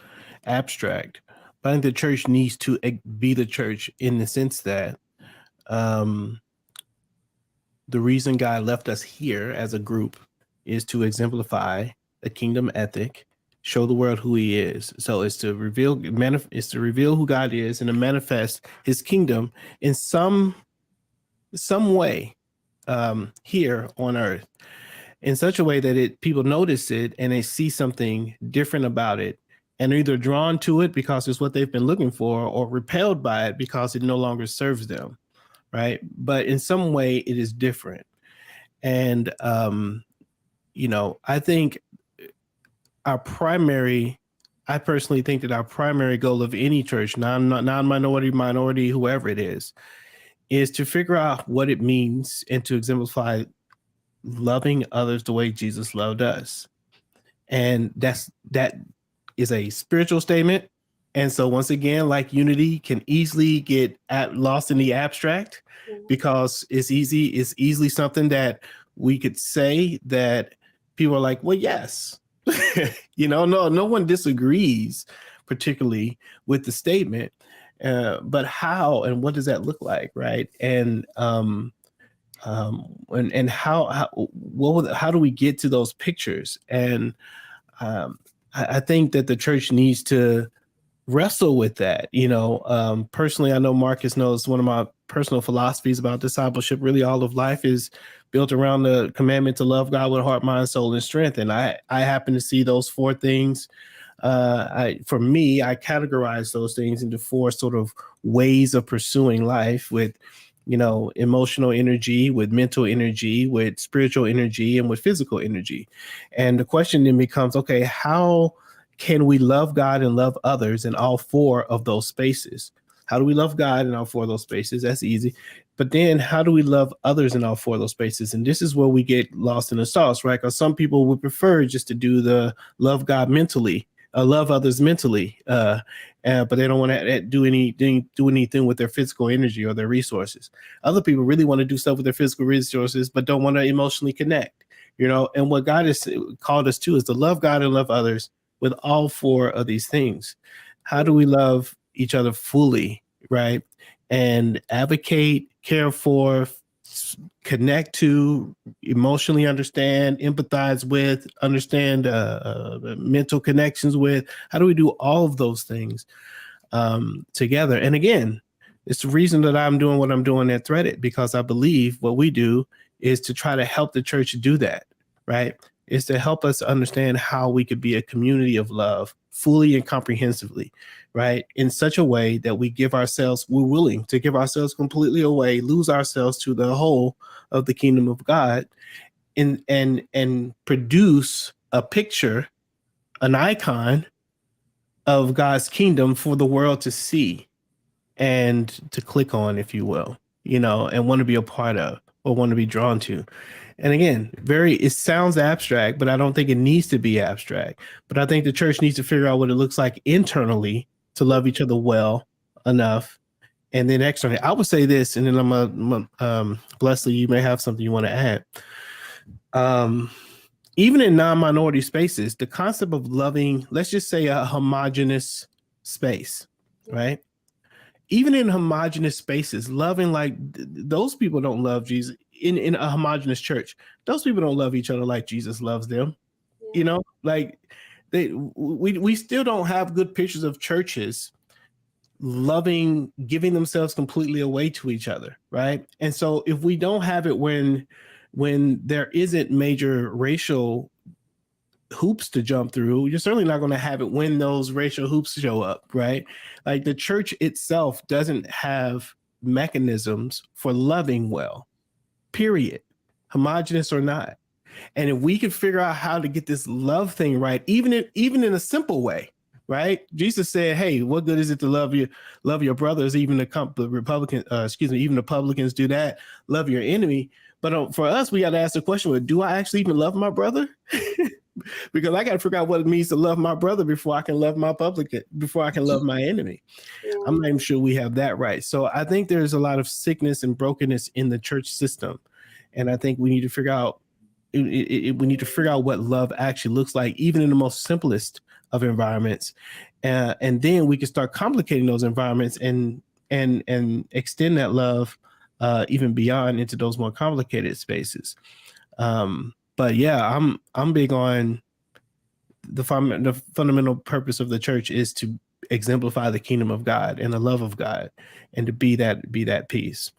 abstract, but I think the church needs to be the church in the sense that the reason God left us here as a group is to exemplify a kingdom ethic, show the world who he is. So it's to reveal who God is and to manifest his kingdom in some way here on earth in such a way that people notice it and they see something different about it and are either drawn to it because it's what they've been looking for, or repelled by it because it no longer serves them, right? But in some way, it is different. And I think I personally think that our primary goal of any church, non-minority, minority, whoever it is to figure out what it means and to exemplify loving others the way Jesus loved us. And that is a spiritual statement. And so once again, like unity can easily get lost in the abstract, because it's easily something that we could say that people are like, well, yes. No one disagrees particularly with the statement, but how and what does that look like, right? And how do we get to those pictures? And I think that the church needs to wrestle with that. Personally, I know Marcus knows one of my personal philosophies about discipleship. Really, all of life is built around the commandment to love God with heart, mind, soul, and strength. And I happen to see those four things. For me, I categorize those things into four sort of ways of pursuing life: with emotional energy, with mental energy, with spiritual energy, and with physical energy. And the question then becomes, okay, how can we love God and love others in all four of those spaces? How do we love God in all four of those spaces? That's easy. But then how do we love others in all four of those spaces? And this is where we get lost in the sauce, right? Because some people would prefer just to do the love God mentally, love others mentally, but they don't want to do anything with their physical energy or their resources. Other people really want to do stuff with their physical resources, but don't want to emotionally connect, and what God has called us to is to love God and love others with all four of these things. How do we love each other fully, right? And advocate, care for, connect to, emotionally understand, empathize with, understand mental connections with. How do we do all of those things together? And again, it's the reason that I'm doing what I'm doing at Threaded, because I believe what we do is to try to help the church do that, right? Is to help us understand how we could be a community of love fully and comprehensively, right? In such a way that we're willing to give ourselves completely away, lose ourselves to the whole of the kingdom of God, and produce a picture, an icon of God's kingdom for the world to see and to click on, if you will, and want to be a part of or want to be drawn to. And again, it sounds abstract, but I don't think it needs to be abstract. But I think the church needs to figure out what it looks like internally to love each other well enough. And then externally, I would say this, and then Leslie, you may have something you want to add. Even in non-minority spaces, the concept of loving, let's just say a homogenous space, right? Even in homogenous spaces, loving like those people don't love Jesus in a homogenous church. Those people don't love each other like Jesus loves them. Like we still don't have good pictures of churches loving, giving themselves completely away to each other, right? And so if we don't have it when there isn't major racial hoops to jump through, you're certainly not going to have it when those racial hoops show up, right? Like the church itself doesn't have mechanisms for loving well, period, homogenous or not. And if we could figure out how to get this love thing right, even in a simple way, right? Jesus said, "Hey, what good is it to love your brothers? Even the publicans do that. Love your enemy." But for us, we got to ask the question: well, do I actually even love my brother? Because I got to figure out what it means to love my brother before I can love my publican, before I can love my enemy. I'm not even sure we have that right. So I think there's a lot of sickness and brokenness in the church system, and I think we need to figure out. We need to figure out what love actually looks like, even in the most simplest of environments, and then we can start complicating those environments and extend that love even beyond into those more complicated spaces. But yeah, I'm big on the fundamental purpose of the church is to exemplify the kingdom of God and the love of God, and to be that peace.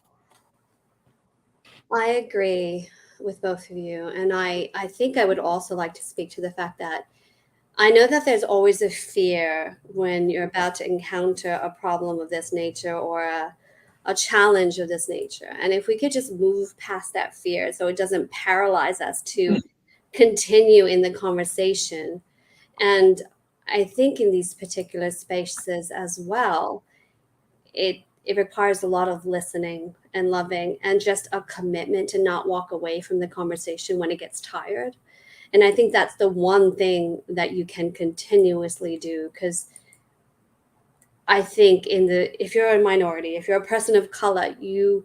I agree with both of you. And I think I would also like to speak to the fact that I know that there's always a fear when you're about to encounter a problem of this nature or a challenge of this nature. And if we could just move past that fear so it doesn't paralyze us to continue in the conversation. And I think in these particular spaces as well, it requires a lot of listening and loving and just a commitment to not walk away from the conversation when it gets tired. And I think that's the one thing that you can continuously do, because I think if you're a minority, if you're a person of color, you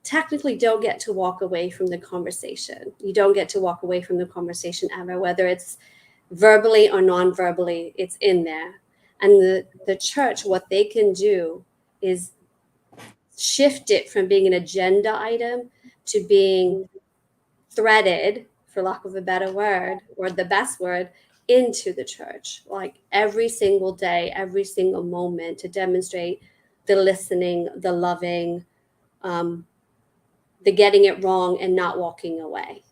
technically don't get to walk away from the conversation. You don't get to walk away from the conversation ever, whether it's verbally or non-verbally, it's in there. And the church, what they can do is shift it from being an agenda item to being threaded, for lack of a better word, or the best word, into the church, like every single day, every single moment, to demonstrate the listening, the loving, the getting it wrong and not walking away.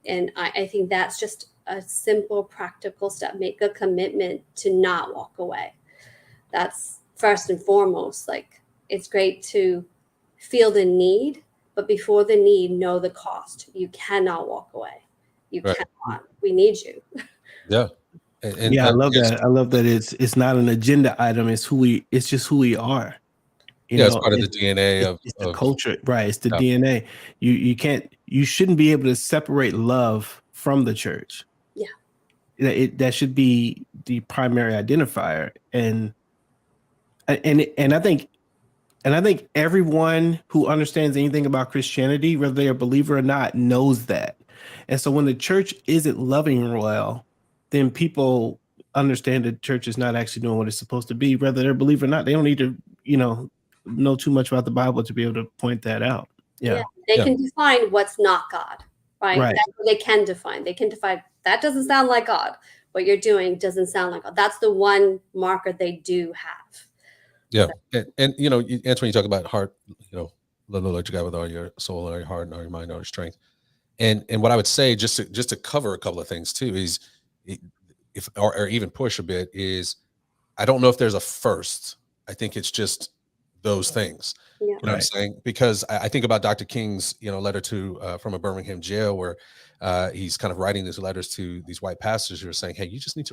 And I think that's just a simple, practical step. Make a commitment to not walk away. That's first and foremost. Like, it's great to feel the need, but before the need, know the cost. You cannot walk away. You Right. cannot. We need you. Yeah. I love that. I love that it's not an agenda item. It's just who we are. It's part of the DNA it's the of culture, right? It's the yeah. DNA. You shouldn't be able to separate love from the church. Yeah. That should be the primary identifier. And I think everyone who understands anything about Christianity, whether they're a believer or not, knows that. And so when the church isn't loving well, then people understand the church is not actually doing what it's supposed to be, whether they're a believer or not. They don't need to, know too much about the Bible to be able to point that out. Yeah. They can define what's not God, right? Right. That's what they can define. They can define that doesn't sound like God. What you're doing doesn't sound like God. That's the one marker they do have. Yeah. And Antoine, you talk about heart, love the Lord your God with all your soul, all your heart, and all your mind, all your strength. And what I would say, just to cover a couple of things too, is if or even push a bit, is I don't know if there's a first. I think it's just those things. Yeah. You know what I'm saying? Because I think about Dr. King's, letter to from a Birmingham jail, where he's kind of writing these letters to these white pastors who are saying, "Hey, you just need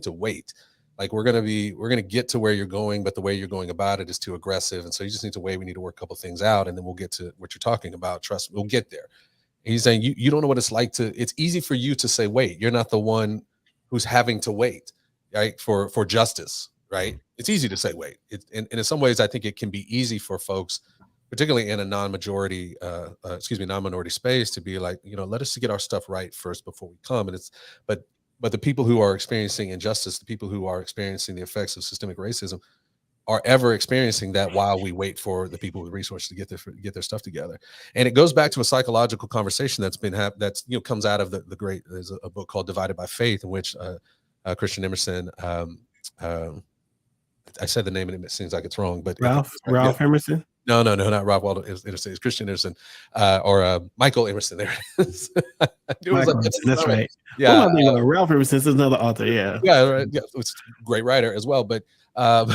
to wait. Like we're gonna get to where you're going, but the way you're going about it is too aggressive, and so you just need to wait. We need to work a couple things out, and then we'll get to what you're talking about. Trust me, we'll get there." And he's saying you don't know what it's like it's easy for you to say wait. You're not the one who's having to wait, right? For justice, right? It's easy to say wait. And in some ways, I think it can be easy for folks, particularly in a non-minority space, to be like, let us get our stuff right first before we come. And but the people who are experiencing injustice, the people who are experiencing the effects of systemic racism, are ever experiencing that while we wait for the people with resources to get their stuff together. And it goes back to a psychological conversation that's been comes out of the great. There's a book called Divided by Faith, in which Christian Emerson. I said the name and it seems like it's wrong, but Ralph Emerson. No, not Ralph Waldo Emerson. It's Christian Emerson or Michael Emerson. There it is. That's right. Yeah, Ralph Emerson is another author. Yeah, right. Yeah, it's a great writer as well. But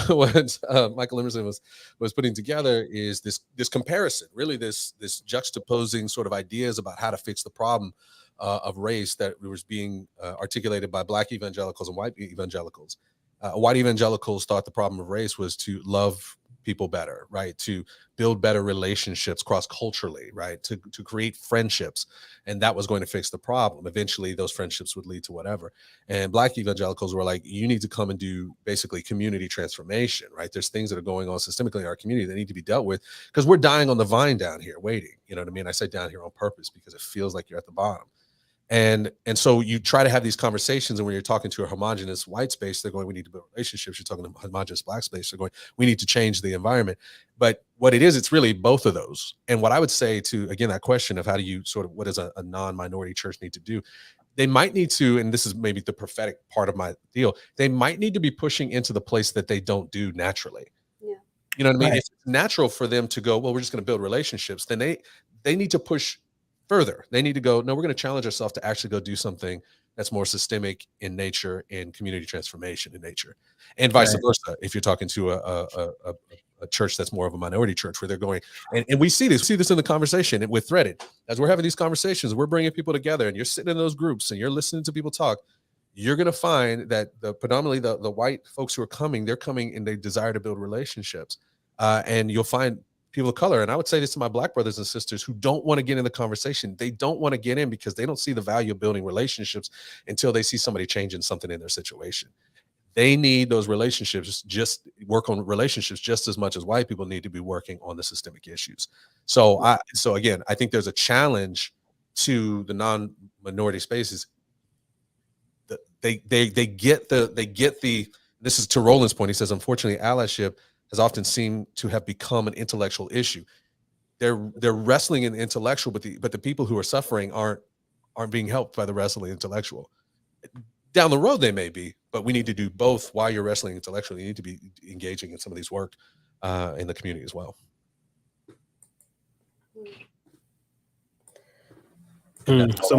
what Michael Emerson was putting together is this comparison, really this juxtaposing sort of ideas about how to fix the problem of race that was being articulated by Black evangelicals and white evangelicals. White evangelicals thought the problem of race was to love people better, right? To build better relationships cross-culturally, right? To create friendships. And that was going to fix the problem. Eventually, those friendships would lead to whatever. And Black evangelicals were like, you need to come and do basically community transformation, right? There's things that are going on systemically in our community that need to be dealt with because we're dying on the vine down here waiting. You know what I mean? I say down here on purpose because it feels like you're at the bottom. And so you try to have these conversations, and when you're talking to a homogenous white space, they're going, we need to build relationships. You're talking to a homogenous Black space, they're going, we need to change the environment. But what it is, it's really both of those. And what I would say to, again, that question of how do you what does a non-minority church need to do? They might need to, and this is maybe the prophetic part of my deal, they might need to be pushing into the place that they don't do naturally. Yeah. You know what I mean? Right. If it's natural for them to go, well, we're just going to build relationships, then they need to push further. They need to go, no, we're going to challenge ourselves to actually go do something that's more systemic in nature and community transformation in nature, and vice versa. If you're talking to a church that's more of a minority church, where they're going, and we see this in the conversation with Threaded, as we're having these conversations, we're bringing people together, and you're sitting in those groups and you're listening to people talk. You're going to find that predominantly the white folks who are coming, they're coming and they desire to build relationships, and you'll find people of color, and I would say this to my Black brothers and sisters who don't want to get in the conversation. They don't want to get in because they don't see the value of building relationships until they see somebody changing something in their situation. They need those relationships, just work on relationships just as much as white people need to be working on the systemic issues. So again, I think there's a challenge to the non-minority spaces. They get the, this is to Roland's point. He says, unfortunately, allyship has often seemed to have become an intellectual issue. They're wrestling in the intellectual, but the people who are suffering aren't being helped by the wrestling intellectual. Down the road they may be, but we need to do both. While you're wrestling intellectually, you need to be engaging in some of these work in the community as well. So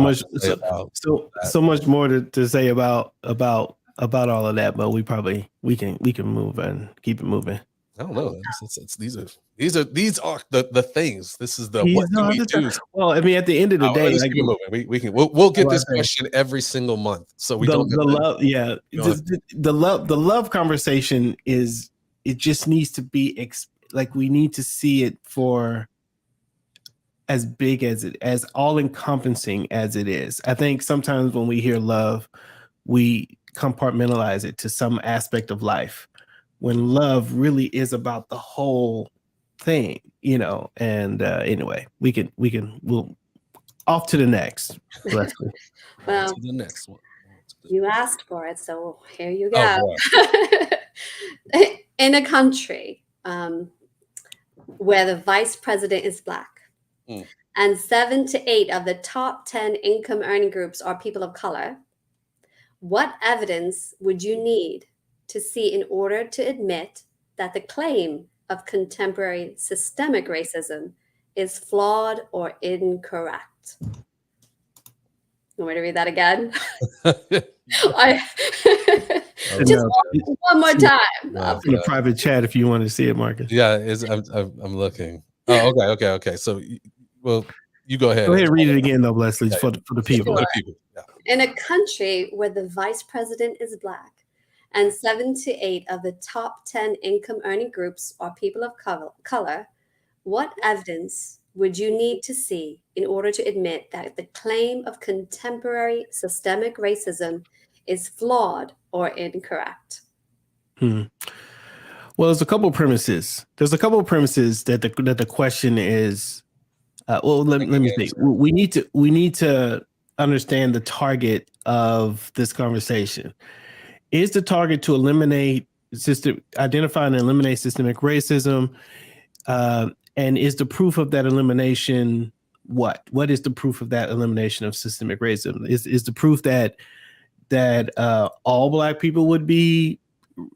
much more to say about all of that, but we can move and keep it moving. I don't know. These are the things. This is the what can we do? Well, I mean, at the end of the day, like, we'll get this question every single month, so we don't. The love conversation is, it just needs to be like, we need to see it for as big as all encompassing as it is. I think sometimes when we hear love, we compartmentalize it to some aspect of life, when love really is about the whole thing, and anyway, we'll off to the next. Well, to the next one. You asked for it, so here you go. In a country where the vice president is Black, and 7 to 8 of the top 10 income earning groups are people of color, what evidence would you need to see in order to admit that the claim of contemporary systemic racism is flawed or incorrect? You want me to read that again? One more time. In a private chat if you want to see it, Marcus. Yeah, I'm looking. Oh, okay. So, well, you go ahead. Go ahead and read it again, though, Leslie, for the people. Sure. In a country where the vice president is Black and 7 to 8 of the top 10 income earning groups are people of color, what evidence would you need to see in order to admit that the claim of contemporary systemic racism is flawed or incorrect? Well, there's a couple of premises. That the question is. Let me think. We need to understand the target of this conversation. Is the target to identify and eliminate systemic racism? And is the proof of that elimination what? What is the proof of that elimination of systemic racism? Is the proof that all Black people would be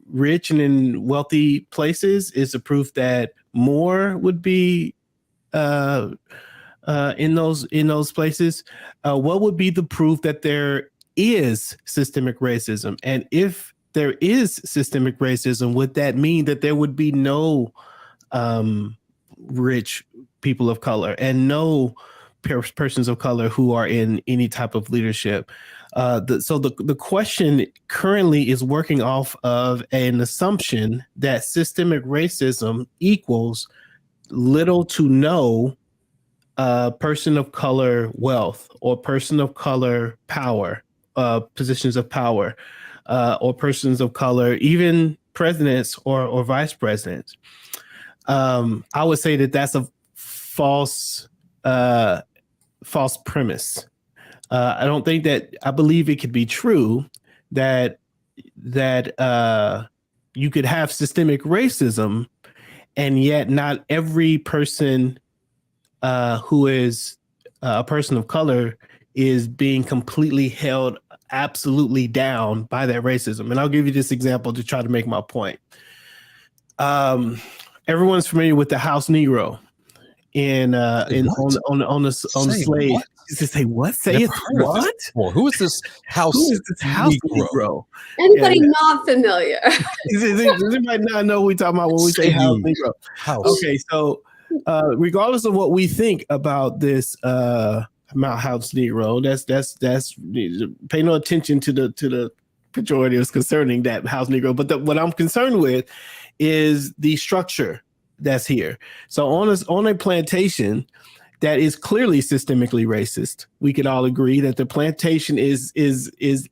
rich and in wealthy places? Is the proof that more would be in those places? What would be the proof that there is systemic racism? And if there is systemic racism, would that mean that there would be no rich people of color and no persons of color who are in any type of leadership? So the question currently is working off of an assumption that systemic racism equals little to no person of color wealth, or person of color power, positions of power, or persons of color, even presidents or vice presidents. I would say that that's a false premise. I believe it could be true that you could have systemic racism, and yet not every person who is a person of color is being completely held absolutely down by that racism. And I'll give you this example to try to make my point. Everyone's familiar with the house Negro on the slave. to say what? Say Never it heard of this what? before. Who is this house Who is this house Negro? Negro? Anybody Yeah. not familiar? Does anybody not know what we talking about when we say Say house you. Negro? House. Okay, so regardless of what we think about this Mount House Negro, that's pay no attention to the pejoratives concerning that House Negro. But what I'm concerned with is the structure that's here. So on a plantation that is clearly systemically racist, we could all agree that the plantation is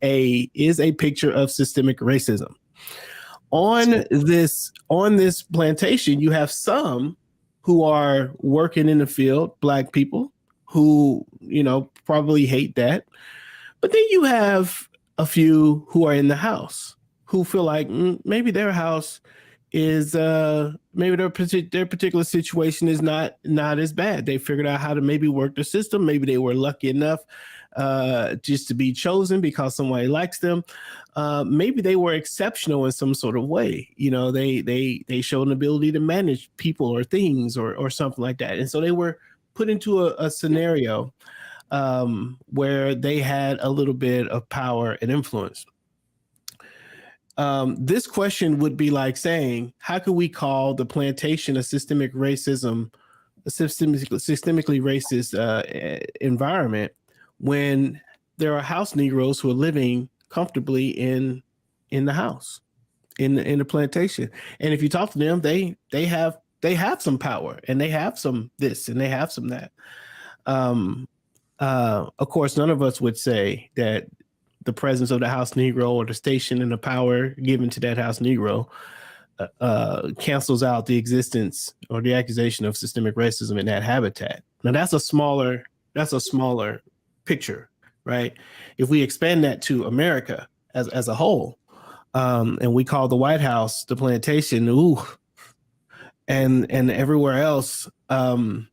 a picture of systemic racism. On this plantation, you have some who are working in the field, Black people who, probably hate that. But then you have a few who are in the house who feel like maybe their house is maybe their particular situation is not as bad. They figured out how to maybe work the system. Maybe they were lucky enough just to be chosen because somebody likes them. Maybe they were exceptional in some sort of way. They showed an ability to manage people or things or something like that. And so they were put into a scenario where they had a little bit of power and influence. This question would be like saying, how can we call the plantation a systemic racism, a systemically racist environment when there are house Negroes who are living comfortably in the house, in the plantation? And if you talk to them, they have some power, and they have some this, and they have some that. Of course, none of us would say that the presence of the house Negro or the station and the power given to that house Negro cancels out the existence or the accusation of systemic racism in that habitat. Now that's a smaller picture, right? If we expand that to America as a whole, and we call the White House the plantation, and everywhere else, the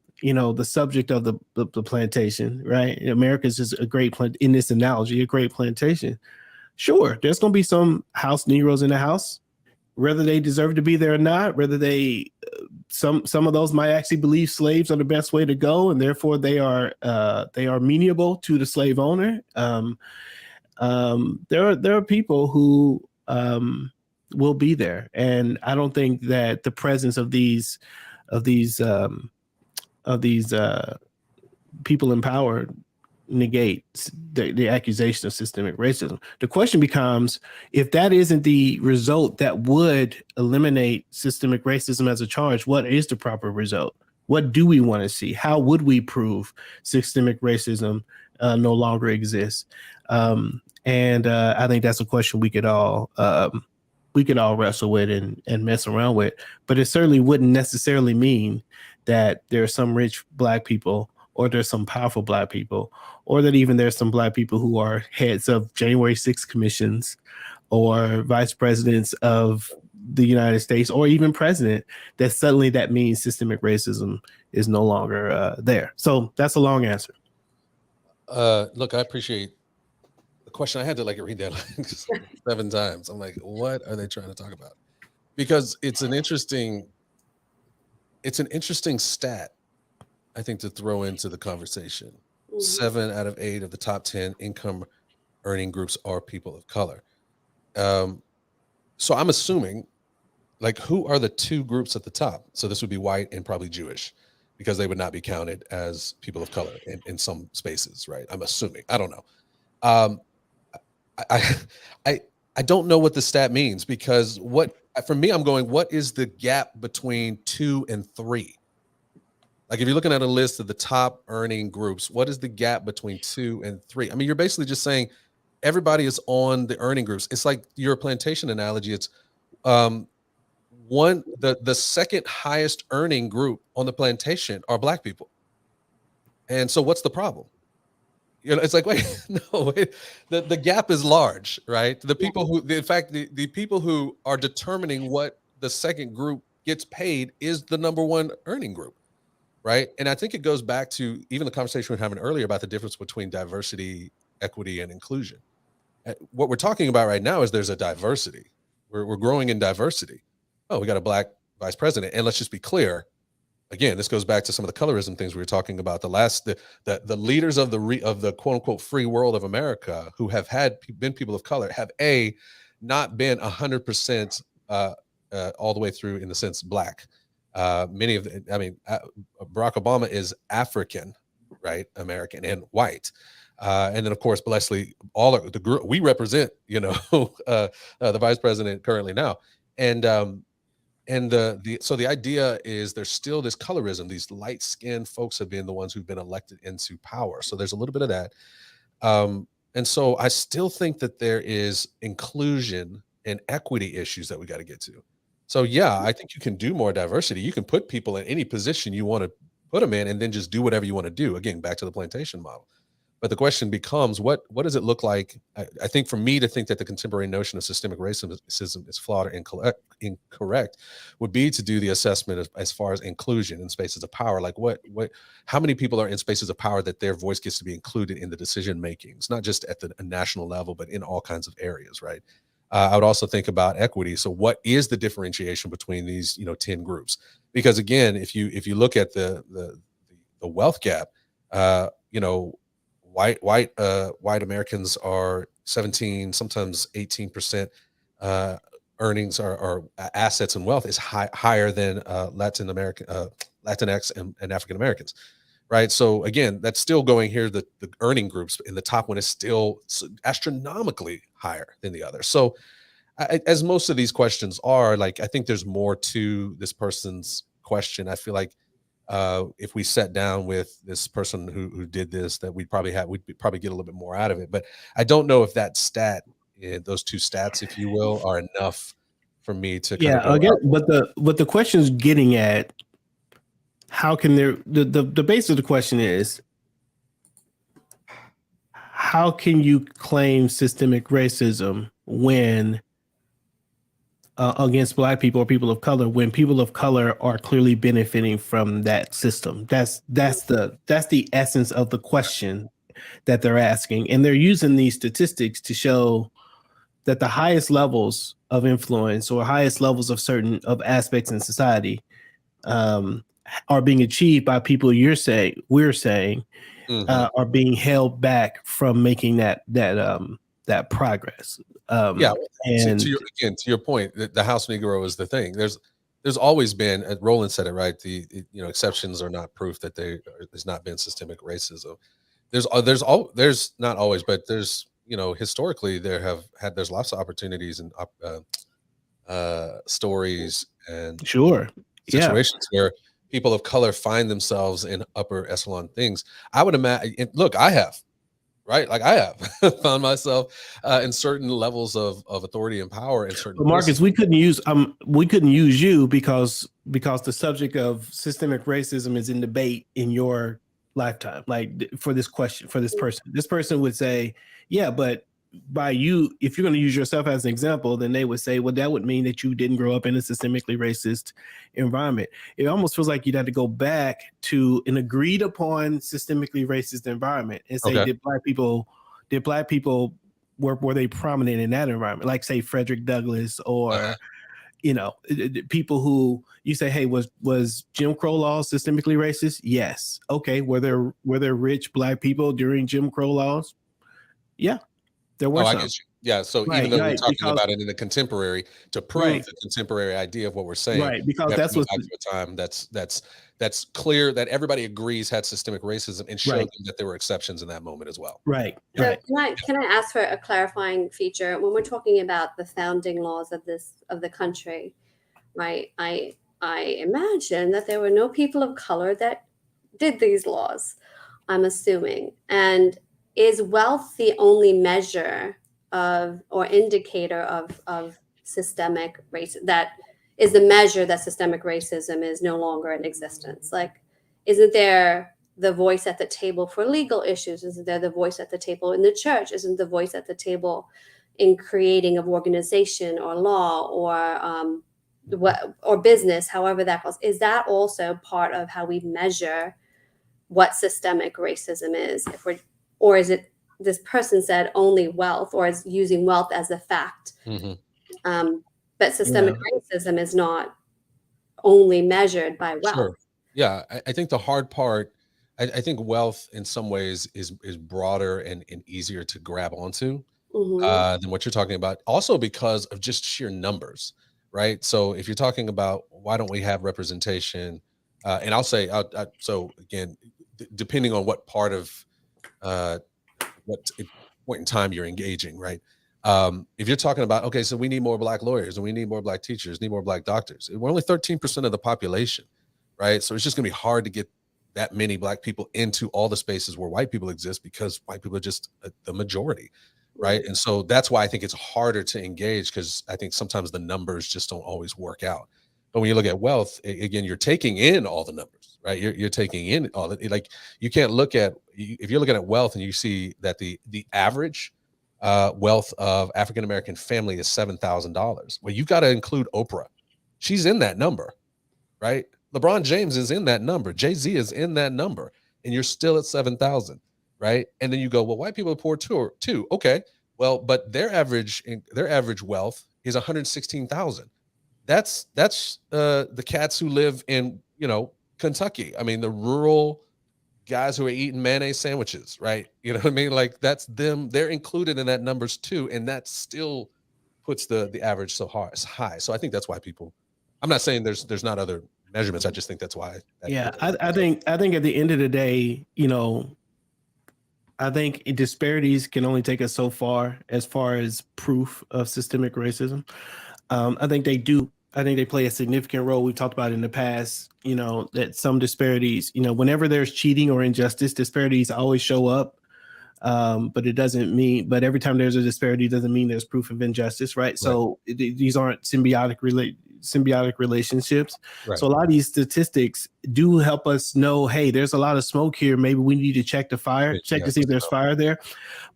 subject of the plantation, right? America is just a great in this analogy, a great plantation. Sure, there's going to be some house Negroes in the house, whether they deserve to be there or not, whether they some of those might actually believe slaves are the best way to go, and therefore they are amenable to the slave owner. There are people who will be there, and I don't think that the presence of these people in power negates the accusation of systemic racism. The question becomes, if that isn't the result that would eliminate systemic racism as a charge, what is the proper result? What do we want to see? How would we prove systemic racism no longer exists? And I think that's a question we could all wrestle with and mess around with. But it certainly wouldn't necessarily mean that there are some rich Black people, or there's some powerful Black people, or that even there's some Black people who are heads of January 6th commissions or vice presidents of the United States, or even president, that suddenly that means systemic racism is no longer there. So that's a long answer. Look, I appreciate the question. I had to read that 7 times. I'm like, what are they trying to talk about? Because it's an interesting stat, I think, to throw into the conversation. 7 out of 8 of the top 10 income earning groups are people of color. So I'm assuming, who are the 2 groups at the top? So this would be white and probably Jewish, because they would not be counted as people of color in some spaces, right? I'm assuming. I don't know. I don't know what the stat means, because for me, I'm going, what is the gap between 2 and 3? If you're looking at a list of the top earning groups, what is the gap between 2 and 3? I mean, you're basically just saying everybody is on the earning groups. It's like your plantation analogy. It's the second highest earning group on the plantation are Black people. And so what's the problem? It's like, wait, no, the gap is large, right? The people who, in fact, the people who are determining what the second group gets paid is the number one earning group, right? And I think it goes back to even the conversation we were having earlier about the difference between diversity, equity, and inclusion. What we're talking about right now is there's a diversity. We're growing in diversity. Oh, we got a Black vice president. And let's just be clear, again, this goes back to some of the colorism things we were talking about. The leaders of the quote unquote free world of America who have been people of color have not been 100% all the way through in the sense black. Many of Barack Obama is African, right, American and white. And then, of course, Leslie, all of the group we represent, the vice president currently now, and so the idea is there's still this colorism. These light-skinned folks have been the ones who've been elected into power. So there's a little bit of that. And so I still think that there is inclusion and equity issues that we got to get to. So yeah, I think you can do more diversity. You can put people in any position you want to put them in and then just do whatever you want to do. Again, back to the plantation model. But the question becomes, what does it look like? I think for me to think that the contemporary notion of systemic racism is flawed or incorrect would be to do the assessment as far as inclusion in spaces of power. Like how many people are in spaces of power that their voice gets to be included in the decision making? It's not just at the national level, but in all kinds of areas, right? I would also think about equity. So what is the differentiation between these, 10 groups? Because again, if you look at the wealth gap, white Americans are 17, sometimes 18% earnings or assets and wealth is higher than Latinx and African Americans, right? So again, that's still going here. The earning groups in the top one is still astronomically higher than the other. So as most of these questions are, like, I think there's more to this person's question. I feel like if we sat down with this person who did this, that we'd probably get a little bit more out of it. But I don't know if that those two stats, if you will, are enough for me to kind of go. Again, what the question is getting at, how can the base of the question is, how can you claim systemic racism when against Black people or people of color, when people of color are clearly benefiting from that system? That's the essence of the question that they're asking, and they're using these statistics to show that the highest levels of influence or highest levels of certain aspects in society are being achieved by people we're saying are being held back from making that progress. And to your point, the House Negro is the thing. There's always been, Roland said it right. The exceptions are not proof that there's not been systemic racism. There's not always, but there's historically there's lots of opportunities and stories and situations where people of color find themselves in upper echelon things. I would imagine. Look, I have. Right, like I have found myself in certain levels of authority and power in certain. But Marcus, we couldn't use you because the subject of systemic racism is in debate in your lifetime. Like for this question, for this person would say, yeah, but by you, if you're going to use yourself as an example, then they would say, well, that would mean that you didn't grow up in a systemically racist environment. It almost feels like you'd have to go back to an agreed upon systemically racist environment and say, did black people were they prominent in that environment? Like say Frederick Douglass or people who you say, hey, was Jim Crow laws systemically racist? Yes. Okay. Were there rich black people during Jim Crow laws? Yeah. There were some. I get you. Yeah. So even though we're talking about it in the contemporary, to prove the contemporary idea of what we're saying, right? Because that's what's the time that's clear that everybody agrees had systemic racism and showed them that there were exceptions in that moment as well. Right. So can I ask for a clarifying feature when we're talking about the founding laws of the country, right? I imagine that there were no people of color that did these laws, I'm assuming. And is wealth the only measure of or indicator of systemic racism? That is the measure that systemic racism is no longer in existence. Like, isn't there the voice at the table for legal issues? Isn't there the voice at the table in the church? Isn't the voice at the table in creating of organization or law or business, however that goes? Is that also part of how we measure what systemic racism is? Or is it this person said only wealth, or is using wealth as a fact? But systemic racism is not only measured by wealth. Sure. Yeah, I think the hard part, I think wealth in some ways is broader and easier to grab onto Hmm. than what you're talking about. Also because of just sheer numbers, right? So if you're talking about why don't we have representation, and I'll say, so again, depending on what part of uh, point in time you're engaging, right? If you're talking about, okay, so we need more black lawyers and we need more black teachers, need more black doctors. We're only 13% of the population, right? So it's just gonna be hard to get that many black people into all the spaces where white people exist because white people are just the majority, right? Right. And so that's why I think it's harder to engage because I think sometimes the numbers just don't always work out. But when you look at wealth, again, you're taking in all the numbers, right? You're taking in all the like you can't look at if you're looking at wealth and you see that the average wealth of African American family is $7,000. Well, you got to include Oprah. She's in that number, right? LeBron James is in that number. Jay-Z is in that number, and you're still at 7,000, right? And then you go, well, white people are poor too. Okay, well, but their average wealth is 116,000. That's the cats who live in Kentucky. I mean, the rural guys who are eating mayonnaise sandwiches, right? You know what I mean? Like that's them. They're included in that numbers too, and that still puts the average so high. So I think that's why people. I'm not saying there's not other measurements. I just think that's why. Yeah, I think at the end of the day, I think disparities can only take us so far as proof of systemic racism. I think they do. I think they play a significant role. We've talked about in the past, that some disparities, whenever there's cheating or injustice, disparities always show up. But it doesn't mean, but every time there's a disparity doesn't mean there's proof of injustice, right? Right. So these aren't symbiotic relationships. Right. So a lot of these statistics do help us know, hey, there's a lot of smoke here. Maybe we need to check to see if there's fire there.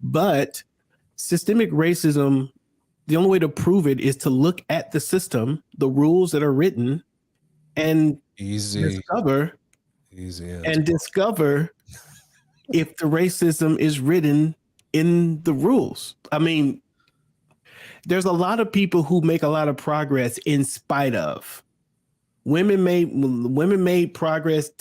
But systemic racism, the only way to prove it is to look at the system, the rules that are written, and discover if the racism is written in the rules. I mean, there's a lot of people who make a lot of progress in spite of. Women made progress.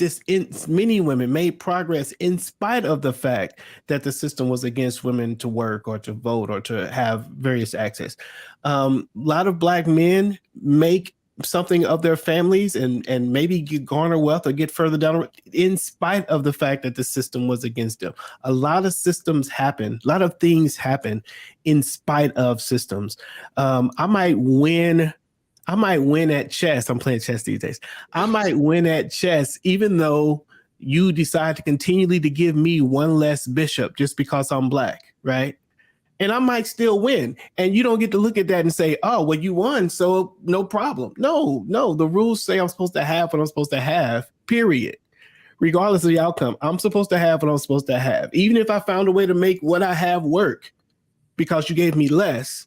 Many women made progress in spite of the fact that the system was against women to work or to vote or to have various access. A lot of black men make something of their families and maybe garner wealth or get further down in spite of the fact that the system was against them. A lot of systems happen. A lot of things happen in spite of systems. I might win at chess. I'm playing chess these days. I might win at chess, even though you decide to continually to give me one less bishop just because I'm black, right? And I might still win. And you don't get to look at that and say, oh, well, you won, so no problem. No, the rules say I'm supposed to have what I'm supposed to have, period. Regardless of the outcome, I'm supposed to have what I'm supposed to have. Even if I found a way to make what I have work because you gave me less,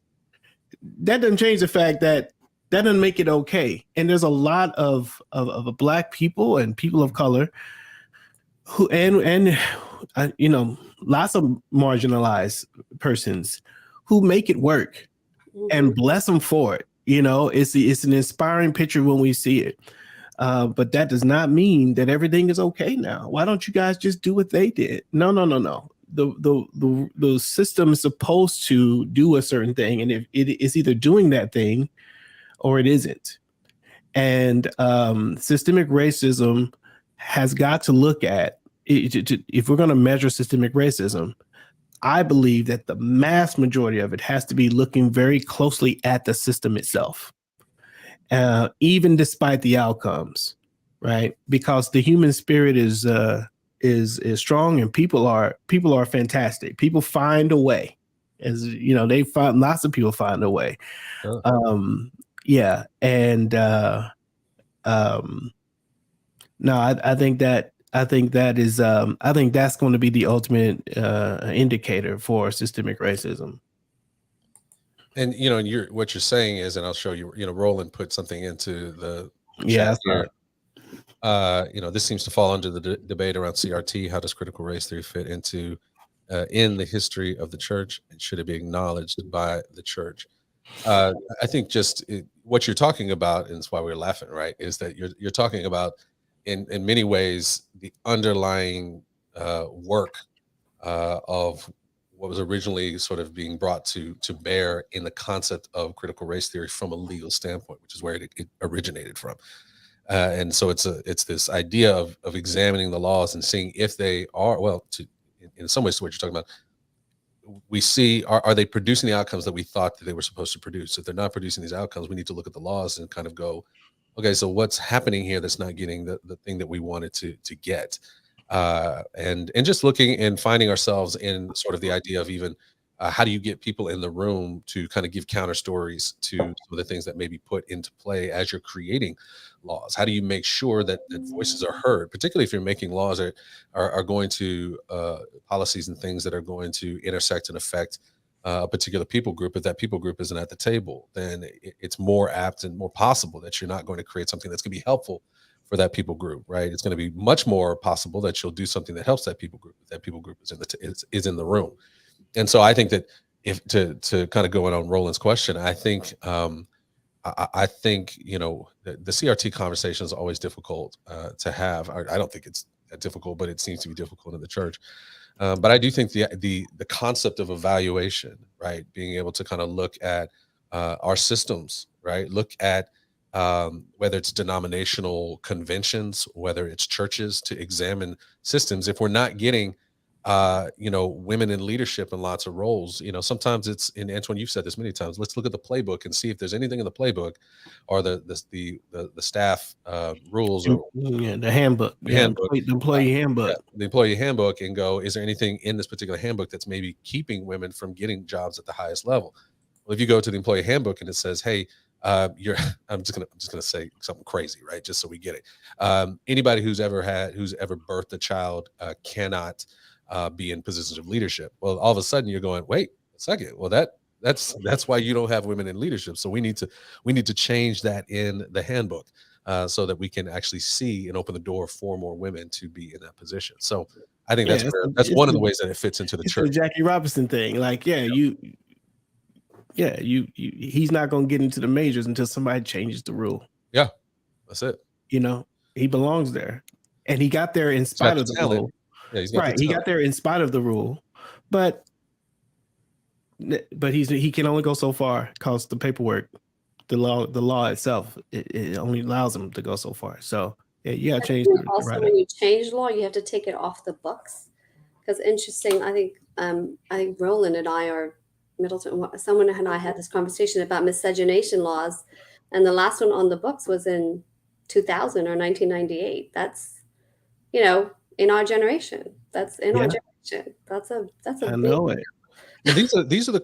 that doesn't change the fact that doesn't make it okay. And there's a lot of black people and people of color who and lots of marginalized persons who make it work, and bless them for it. It's an inspiring picture when we see it. But that does not mean that everything is okay now. Why don't you guys just do what they did? No. The system is supposed to do a certain thing, and if it is either doing that thing or it isn't. And systemic racism has got to look at, if we're going to measure systemic racism, I believe that the mass majority of it has to be looking very closely at the system itself, even despite the outcomes, right? Because the human spirit is strong, and people are fantastic. People find a way, lots of people find a way. Sure. Yeah. And no, I think that is I think that's going to be the ultimate indicator for systemic racism. And what you're saying is, and I'll show you. Roland put something into the Yeah, chat here. This seems to fall under the debate around CRT. How does critical race theory fit into in the history of the church, and should it be acknowledged by the church? I think what you're talking about, and it's why we're laughing, right, is that you're talking about in many ways the underlying work of what was originally sort of being brought to bear in the concept of critical race theory from a legal standpoint, which is where it originated from. And so it's this idea of examining the laws and seeing if they are, well, in some ways to what you're talking about, we see, are they producing the outcomes that we thought that they were supposed to produce? If they're not producing these outcomes, we need to look at the laws and kind of go, okay, so what's happening here that's not getting the thing that we wanted to get? And just looking and finding ourselves in sort of the idea of even how do you get people in the room to kind of give counter stories to some of the things that may be put into play as you're creating laws? How do you make sure that voices are heard, particularly if you're making laws are going to policies and things that are going to intersect and affect a particular people group? If that people group isn't at the table, then it's more apt and more possible that you're not going to create something that's going to be helpful for that people group, right? It's going to be much more possible that you'll do something that helps that people group if that people group is in the room. And so I think that if to kind of go in on Roland's question, I think I think the CRT conversation is always difficult to have. I don't think it's that difficult, but it seems to be difficult in the church. But I do think the concept of evaluation, right, being able to kind of look at our systems, right, look at whether it's denominational conventions, whether it's churches, to examine systems. If we're not getting women in leadership in lots of roles, sometimes it's, and Antoine, you've said this many times, let's look at the playbook and see if there's anything in the playbook or the staff rules or the handbook, the handbook, the employee handbook. the employee handbook, and go, is there anything in this particular handbook that's maybe keeping women from getting jobs at the highest level? Well, if you go to the employee handbook and it says, hey, you're I'm just gonna say something crazy, right, just so we get it. Anybody who's ever birthed a child cannot be in positions of leadership. Well, all of a sudden you're going, wait a second, well, that's why you don't have women in leadership. So we need to change that in the handbook so that we can actually see and open the door for more women to be in that position. So I think that's one of the ways that it fits into the church. The Jackie Robinson thing, like, he's not going to get into the majors until somebody changes the rule. Yeah, that's it. He belongs there, and he got there in spite of the rule. Yeah, he got there in spite of the rule, but he can only go so far because the paperwork, the law itself, it only allows him to go so far. So you got to change. Also, when you change law, you have to take it off the books. Because interesting, I think Roland and I, or Middleton, someone and I had this conversation about miscegenation laws, and the last one on the books was in 2000 or 1998. That's in our generation. That's in our generation. That's a I know it. And these are the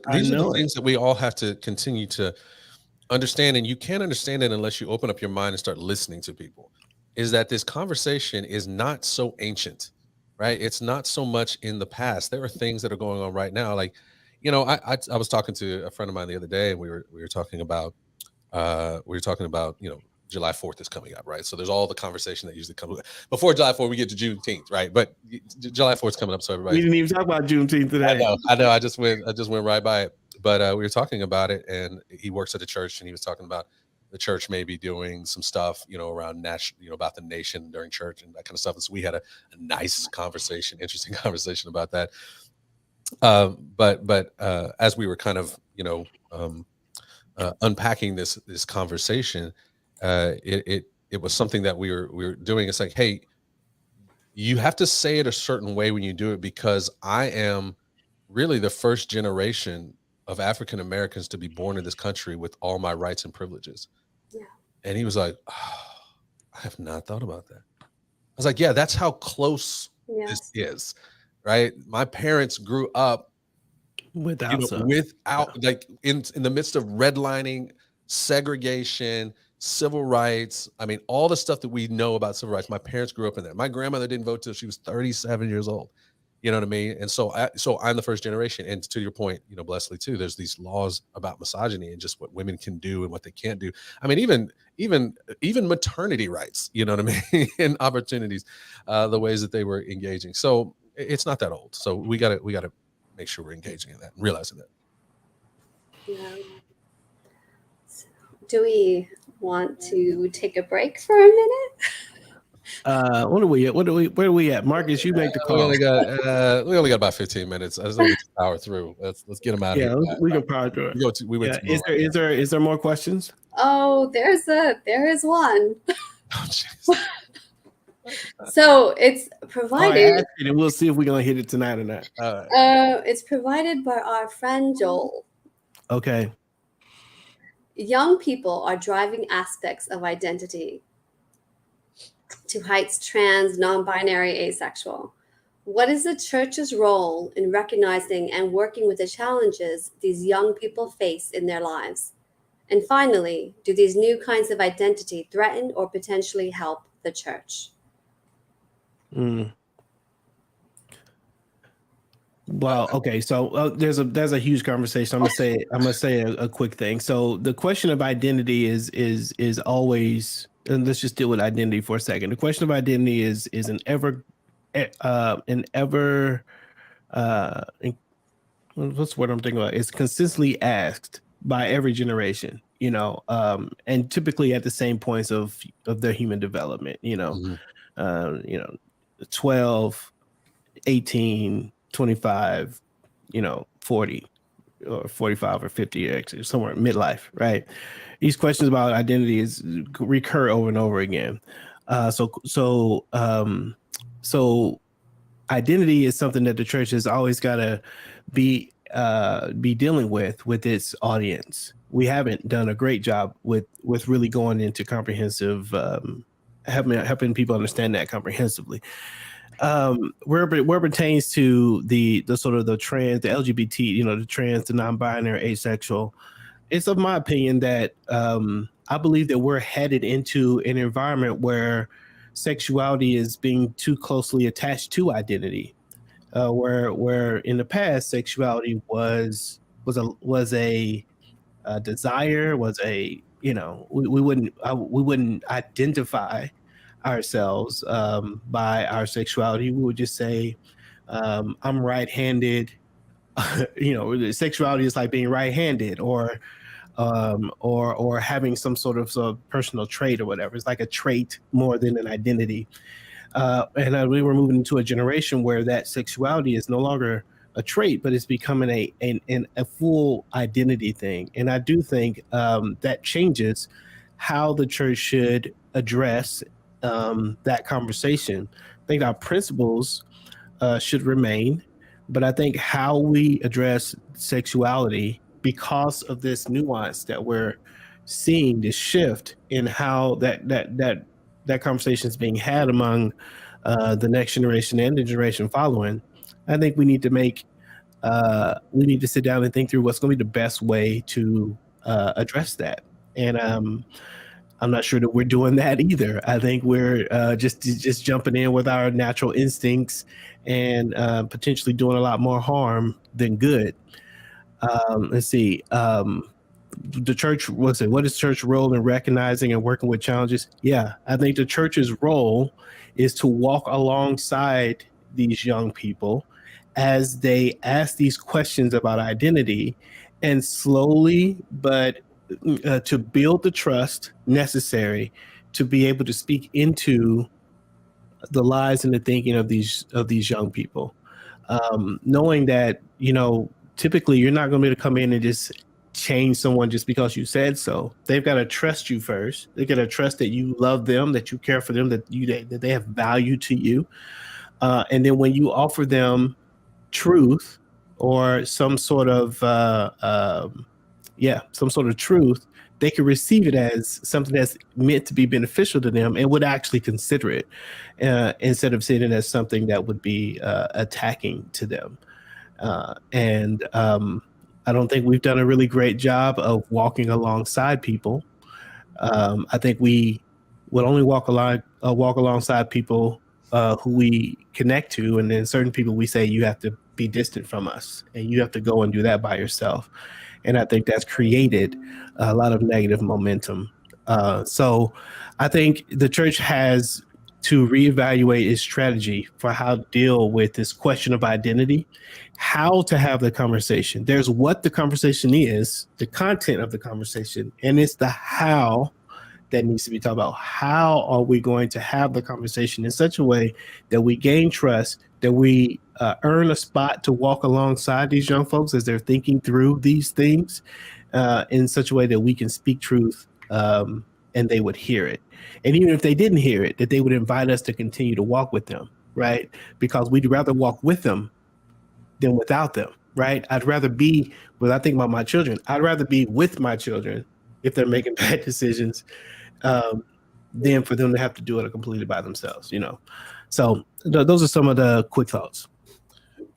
things that we all have to continue to understand, and you can't understand it unless you open up your mind and start listening to people. Is that this conversation is not so ancient, right? It's not so much in the past. There are things that are going on right now. Like, I was talking to a friend of mine the other day, and we were talking about July 4th is coming up, right? So there's all the conversation that usually comes before July 4th. We get to Juneteenth, right? But July 4th is coming up, so everybody. We didn't even talk about Juneteenth today. I know. I just went right by it. But we were talking about it, and he works at a church, and he was talking about the church may be doing some stuff, around national, about the nation during church and that kind of stuff. And so we had a nice conversation, interesting conversation about that. But as we were kind of, unpacking this conversation, it was something that we were doing. It's like, hey, you have to say it a certain way when you do it, because I am really the first generation of African Americans to be born in this country with all my rights and privileges. Yeah. And he was like, oh, I have not thought about that. I was like, yeah, that's how close this is, right? My parents grew up without like in the midst of redlining, segregation, civil rights. I mean, all the stuff that we know about civil rights, my parents grew up in that. My grandmother didn't vote till she was 37 years old. You know what I mean? And so I'm the first generation. And to your point, Blessley too, there's these laws about misogyny and just what women can do and what they can't do. I mean, even maternity rights, you know what I mean? And opportunities, the ways that they were engaging. So it's not that old. So we gotta make sure we're engaging in that and realizing that. Yeah. So, do we want to take a break for a minute? What are we at? Where are we at? Marcus, you make the We call. only got about 15 minutes. I just think we just power through. Let's get them out Yeah, here. we can power through it. We went Yeah, too long. is there more questions? Oh, there is one. Oh, jeez. So it's All right, provided. ask it and we'll see if we're gonna hit it tonight or not. It's provided by our friend Joel. Okay. Young people are driving aspects of identity to heights trans, non-binary, asexual. What is the church's role in recognizing and working with the challenges these young people face in their lives? And finally, do these new kinds of identity threaten or potentially help the church? Well, okay, so there's a huge conversation. I'm gonna say a quick thing. So the question of identity is always, and let's just deal with identity for a second. The question of identity is an ever what's the word I'm thinking about? It's consistently asked by every generation, and typically at the same points of their human development, 12, 18, 25, 40 or 45 or 50, actually somewhere midlife, right? These questions about identity recur over and over again. So identity is something that the church has always got to be dealing with its audience. We haven't done a great job with really going into comprehensive, helping people understand that comprehensively. Where it pertains to the sort of the trans, the LGBT, the trans, the non-binary, asexual, it's of my opinion that I believe that we're headed into an environment where sexuality is being too closely attached to identity. Where in the past sexuality was a desire, was a we wouldn't identify ourselves by our sexuality. We would just say I'm right-handed. Sexuality is like being right-handed, or having some sort of personal trait or whatever. It's like a trait more than an identity. And we were moving into a generation where that sexuality is no longer a trait, but it's becoming a full identity thing. And I do think that changes how the church should address that conversation. I think our principles should remain, but I think how we address sexuality, because of this nuance that we're seeing, this shift in how that conversation is being had among the next generation and the generation following, I think we need to sit down and think through what's going to be the best way to address that. And I'm not sure that we're doing that either. I think we're just jumping in with our natural instincts and potentially doing a lot more harm than good. Let's see. The church, what is church role in recognizing and working with challenges? Yeah, I think the church's role is to walk alongside these young people as they ask these questions about identity, and slowly but to build the trust necessary to be able to speak into the lives and the thinking of these young people, knowing that typically you're not going to be able to come in and just change someone just because you said so. They've got to trust you first. They've got to trust that you love them, that you care for them, that they have value to you, and then when you offer them truth or some sort of truth, they can receive it as something that's meant to be beneficial to them and would actually consider it, instead of seeing it as something that would be attacking to them. And I don't think we've done a really great job of walking alongside people. I think we would only walk alongside people who we connect to, and then certain people we say you have to be distant from us and you have to go and do that by yourself. And I think that's created a lot of negative momentum. So I think the church has to reevaluate its strategy for how to deal with this question of identity, how to have the conversation. There's what the conversation is, the content of the conversation, and it's the how that needs to be talked about. How are we going to have the conversation in such a way that we gain trust, that we earn a spot to walk alongside these young folks as they're thinking through these things in such a way that we can speak truth and they would hear it. And even if they didn't hear it, that they would invite us to continue to walk with them, right? Because we'd rather walk with them than without them, right? I'd rather be, when I think about my children, I'd rather be with my children if they're making bad decisions than for them to have to do it completely by themselves, you know? So those are some of the quick thoughts.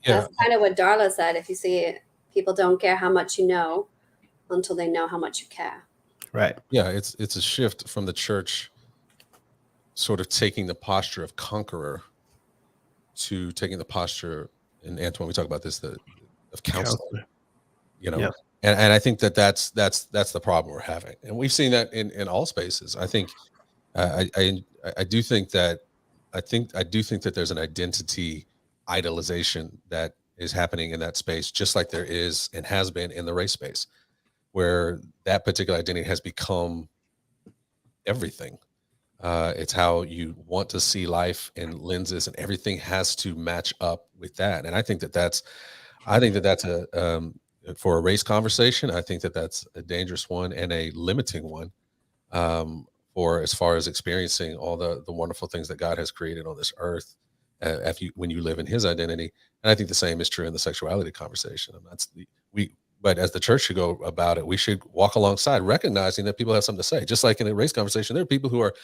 Yeah. That's kind of what Darla said. If you see it, people don't care how much you know until they know how much you care. Right. Yeah, it's a shift from the church sort of taking the posture of conqueror to taking the posture, and Antoine, we talk about this, of counselor. You know, Yeah. and I think that's the problem we're having, and we've seen that in all spaces. I think I do think that there's an identity idolization that is happening in that space, just like there is and has been in the race space, where that particular identity has become everything. It's how you want to see life and lenses, and everything has to match up with that. And I think that's a for a race conversation. I think that's a dangerous one and a limiting one for as far as experiencing all the wonderful things that God has created on this earth. When you live in His identity, and I think the same is true in the sexuality conversation. And but as the church should go about it, we should walk alongside, recognizing that people have something to say. Just like in a race conversation, there are people who have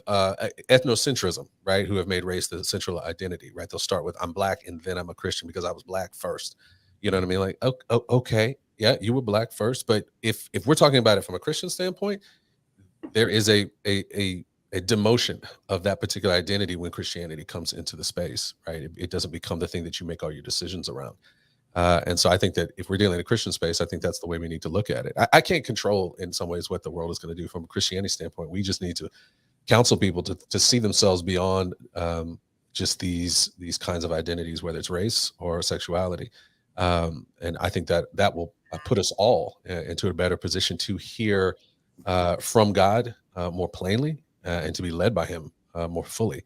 ethnocentrism, right? Who have made race the central identity, right? They'll start with "I'm Black" and then "I'm a Christian because I was Black first." You know what I mean? Like, okay, yeah, you were Black first, but if we're talking about it from a Christian standpoint, there is a demotion of that particular identity when Christianity comes into the space, right? It doesn't become the thing that you make all your decisions around. And so I think that if we're dealing in a Christian space, I think that's the way we need to look at it. I can't control in some ways what the world is going to do from a Christianity standpoint. We just need to counsel people to see themselves beyond just these kinds of identities, whether it's race or sexuality. And I think that will put us all into a better position to hear from God more plainly and to be led by Him more fully.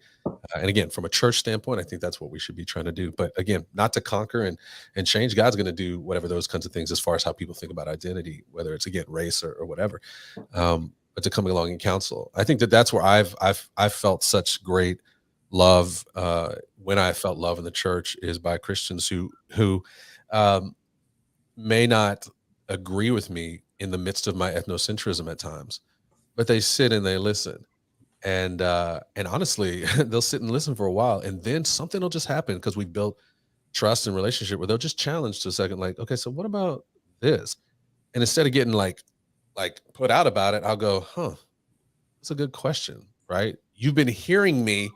And again, from a church standpoint, I think that's what we should be trying to do. But again, not to conquer and change. God's going to do whatever those kinds of things as far as how people think about identity, whether it's again race or whatever. But to come along and counsel, I think that's where I've felt such great love when I felt love in the church is by Christians who may not agree with me in the midst of my ethnocentrism at times, but they sit and they listen. And honestly, they'll sit and listen for a while, and then something will just happen because we built trust and relationship where they'll just challenge to a second, like, okay, so what about this? And instead of getting like put out about it, I'll go, that's a good question, right? You've been hearing me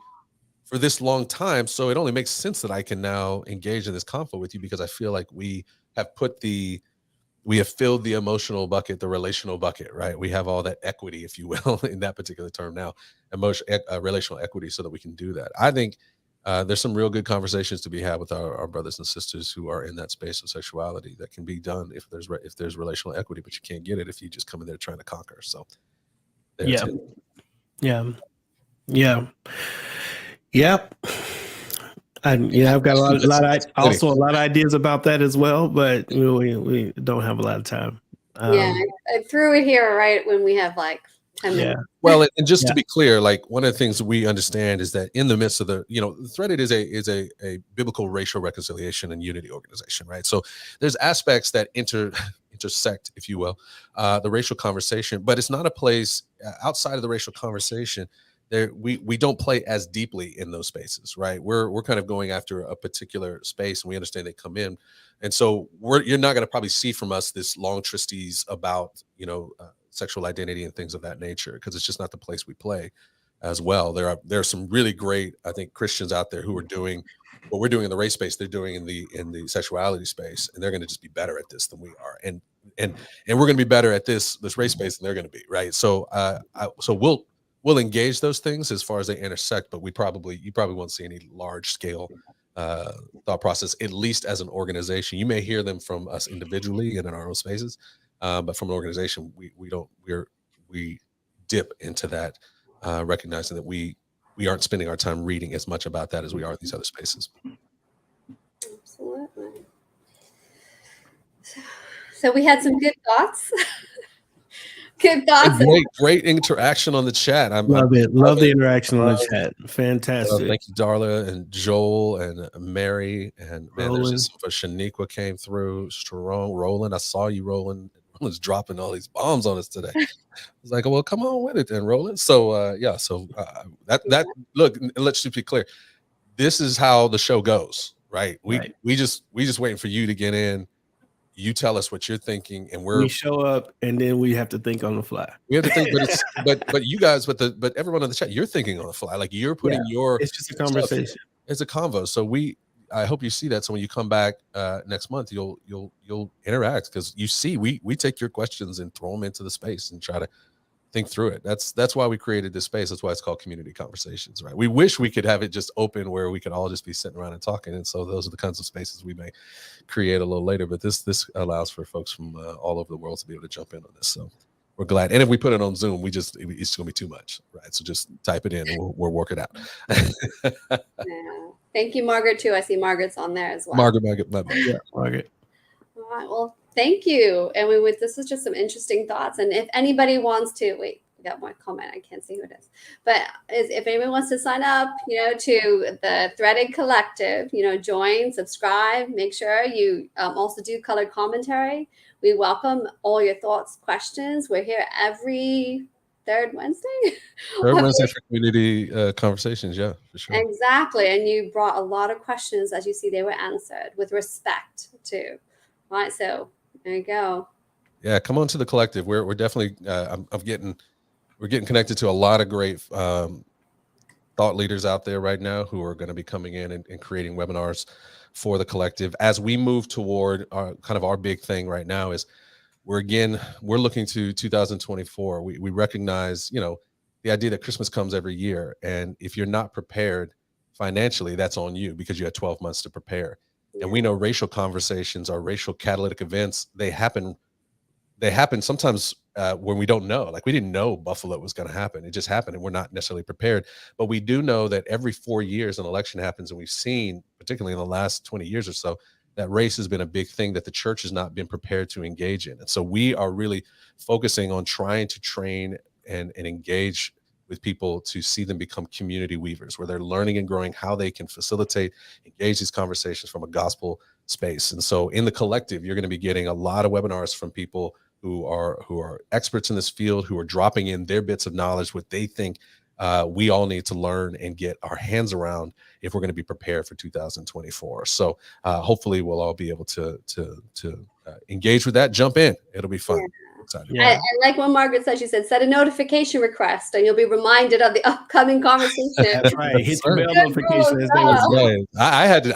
for this long time, so it only makes sense that I can now engage in this conflict with you because I feel like we have filled the emotional bucket, the relational bucket, right? We have all that equity, if you will, in that particular term now, relational equity, so that we can do that. I think there's some real good conversations to be had with our brothers and sisters who are in that space of sexuality that can be done if there's relational equity, but you can't get it if you just come in there trying to conquer. So, Yeah. Yep. I've got a lot of ideas about that as well, but we don't have a lot of time. I threw it here right when we have like 10 minutes. Well, and just to be clear, like one of the things we understand is that in the midst of Threaded is a biblical racial reconciliation and unity organization, right? So there's aspects that intersect, if you will, the racial conversation, but it's not a place outside of the racial conversation. We don't play as deeply in those spaces, right? We're kind of going after a particular space, and we understand they come in, and so you're not going to probably see from us this long treatise about sexual identity and things of that nature, because it's just not the place we play as well. There are some really great, I think, Christians out there who are doing what we're doing in the race space. They're doing in the sexuality space, and they're going to just be better at this than we are, and we're going to be better at this race space than they're going to be, right? So we'll engage those things as far as they intersect, but you probably won't see any large scale thought process, at least as an organization. You may hear them from us individually and in our own spaces, but from an organization, we dip into that, recognizing that we aren't spending our time reading as much about that as we are in these other spaces. Absolutely. So we had some good thoughts. Good thoughts. Great interaction on the chat. Love it. Love the interaction on the chat. Fantastic. Thank you, Darla and Joel and Mary, and man, there's just some for Shaniqua came through strong. Roland, I saw you, Roland. Roland's dropping all these bombs on us today. I was like, well, come on with it then, Roland. So that look, let's just be clear. This is how the show goes, right? We just waiting for you to get in. You tell us what you're thinking, and we show up, and then we have to think on the fly. We have to think, but you guys, but everyone in the chat, you're thinking on the fly, like you're putting your. It's just a conversation. It's a convo. So I hope you see that. So when you come back next month, you'll interact, because you see we take your questions and throw them into the space and try to think through it. That's why we created this space. That's why it's called Community Conversations, right? We wish we could have it just open where we could all just be sitting around and talking. And so those are the kinds of spaces we may create a little later. But this allows for folks from all over the world to be able to jump in on this. So we're glad. And if we put it on Zoom, it's going to be too much, right? So just type it in and we'll work it out. Yeah. Thank you, Margaret, too. I see Margaret's on there as well. Margaret. Yeah, Margaret. All right. Well, thank you. And this was just some interesting thoughts. And if anybody wants to, wait, we got one comment. I can't see who it is. But if anyone wants to sign up, to the Threaded Collective, join, subscribe, make sure you also do colored commentary. We welcome all your thoughts, questions. We're here every third Wednesday. Third Wednesday for community conversations. Yeah, for sure. Exactly. And you brought a lot of questions. As you see, they were answered with respect too. All right. So there you go. Yeah, come on to the collective. We're definitely we're getting connected to a lot of great thought leaders out there right now who are going to be coming in and creating webinars for the collective. As we move toward our big thing right now is we're looking to 2024. We recognize, the idea that Christmas comes every year. And if you're not prepared financially, that's on you, because you had 12 months to prepare. Yeah. And we know racial conversations are racial catalytic events. They happen sometimes when we don't know. Like, we didn't know Buffalo was going to happen. It just happened, and we're not necessarily prepared. But we do know that every 4 years an election happens, and we've seen, particularly in the last 20 years or so, that race has been a big thing that the church has not been prepared to engage in. And so we are really focusing on trying to train and engage with people to see them become community weavers, where they're learning and growing how they can facilitate, engage these conversations from a gospel space. And so in the collective, you're going to be getting a lot of webinars from people who are experts in this field, who are dropping in their bits of knowledge, what they think we all need to learn and get our hands around if we're going to be prepared for 2024. So hopefully we'll all be able to engage with that, jump in. It'll be fun. Yeah. I like when Margaret said, she said, set a notification request and you'll be reminded of the upcoming conversation. That's right. Hit the bell notification as they was saying.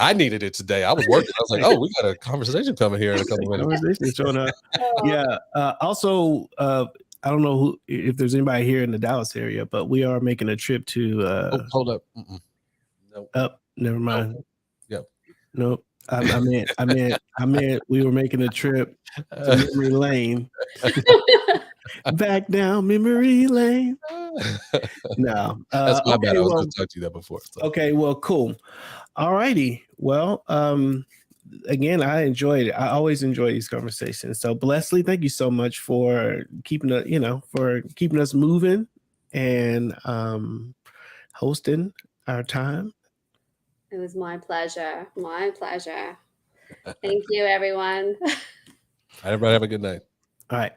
I needed it today. I was working. I was like, oh, we got a conversation coming here in a couple minutes. Conversation showing up. Yeah. Also, I don't know if there's anybody here in the Dallas area, but we are making a trip to. Hold up. Nope. Never mind. Yep. Nope. I meant we were making a trip to memory lane. Back down memory lane. No. That's my bad. I was going to talk to you that before. So. Okay, well, cool. All righty. Well, again, I enjoyed it. I always enjoy these conversations. So, Leslie, thank you so much for keeping us moving and hosting our time. It was my pleasure. My pleasure. Thank you, everyone. Everybody have a good night. All right.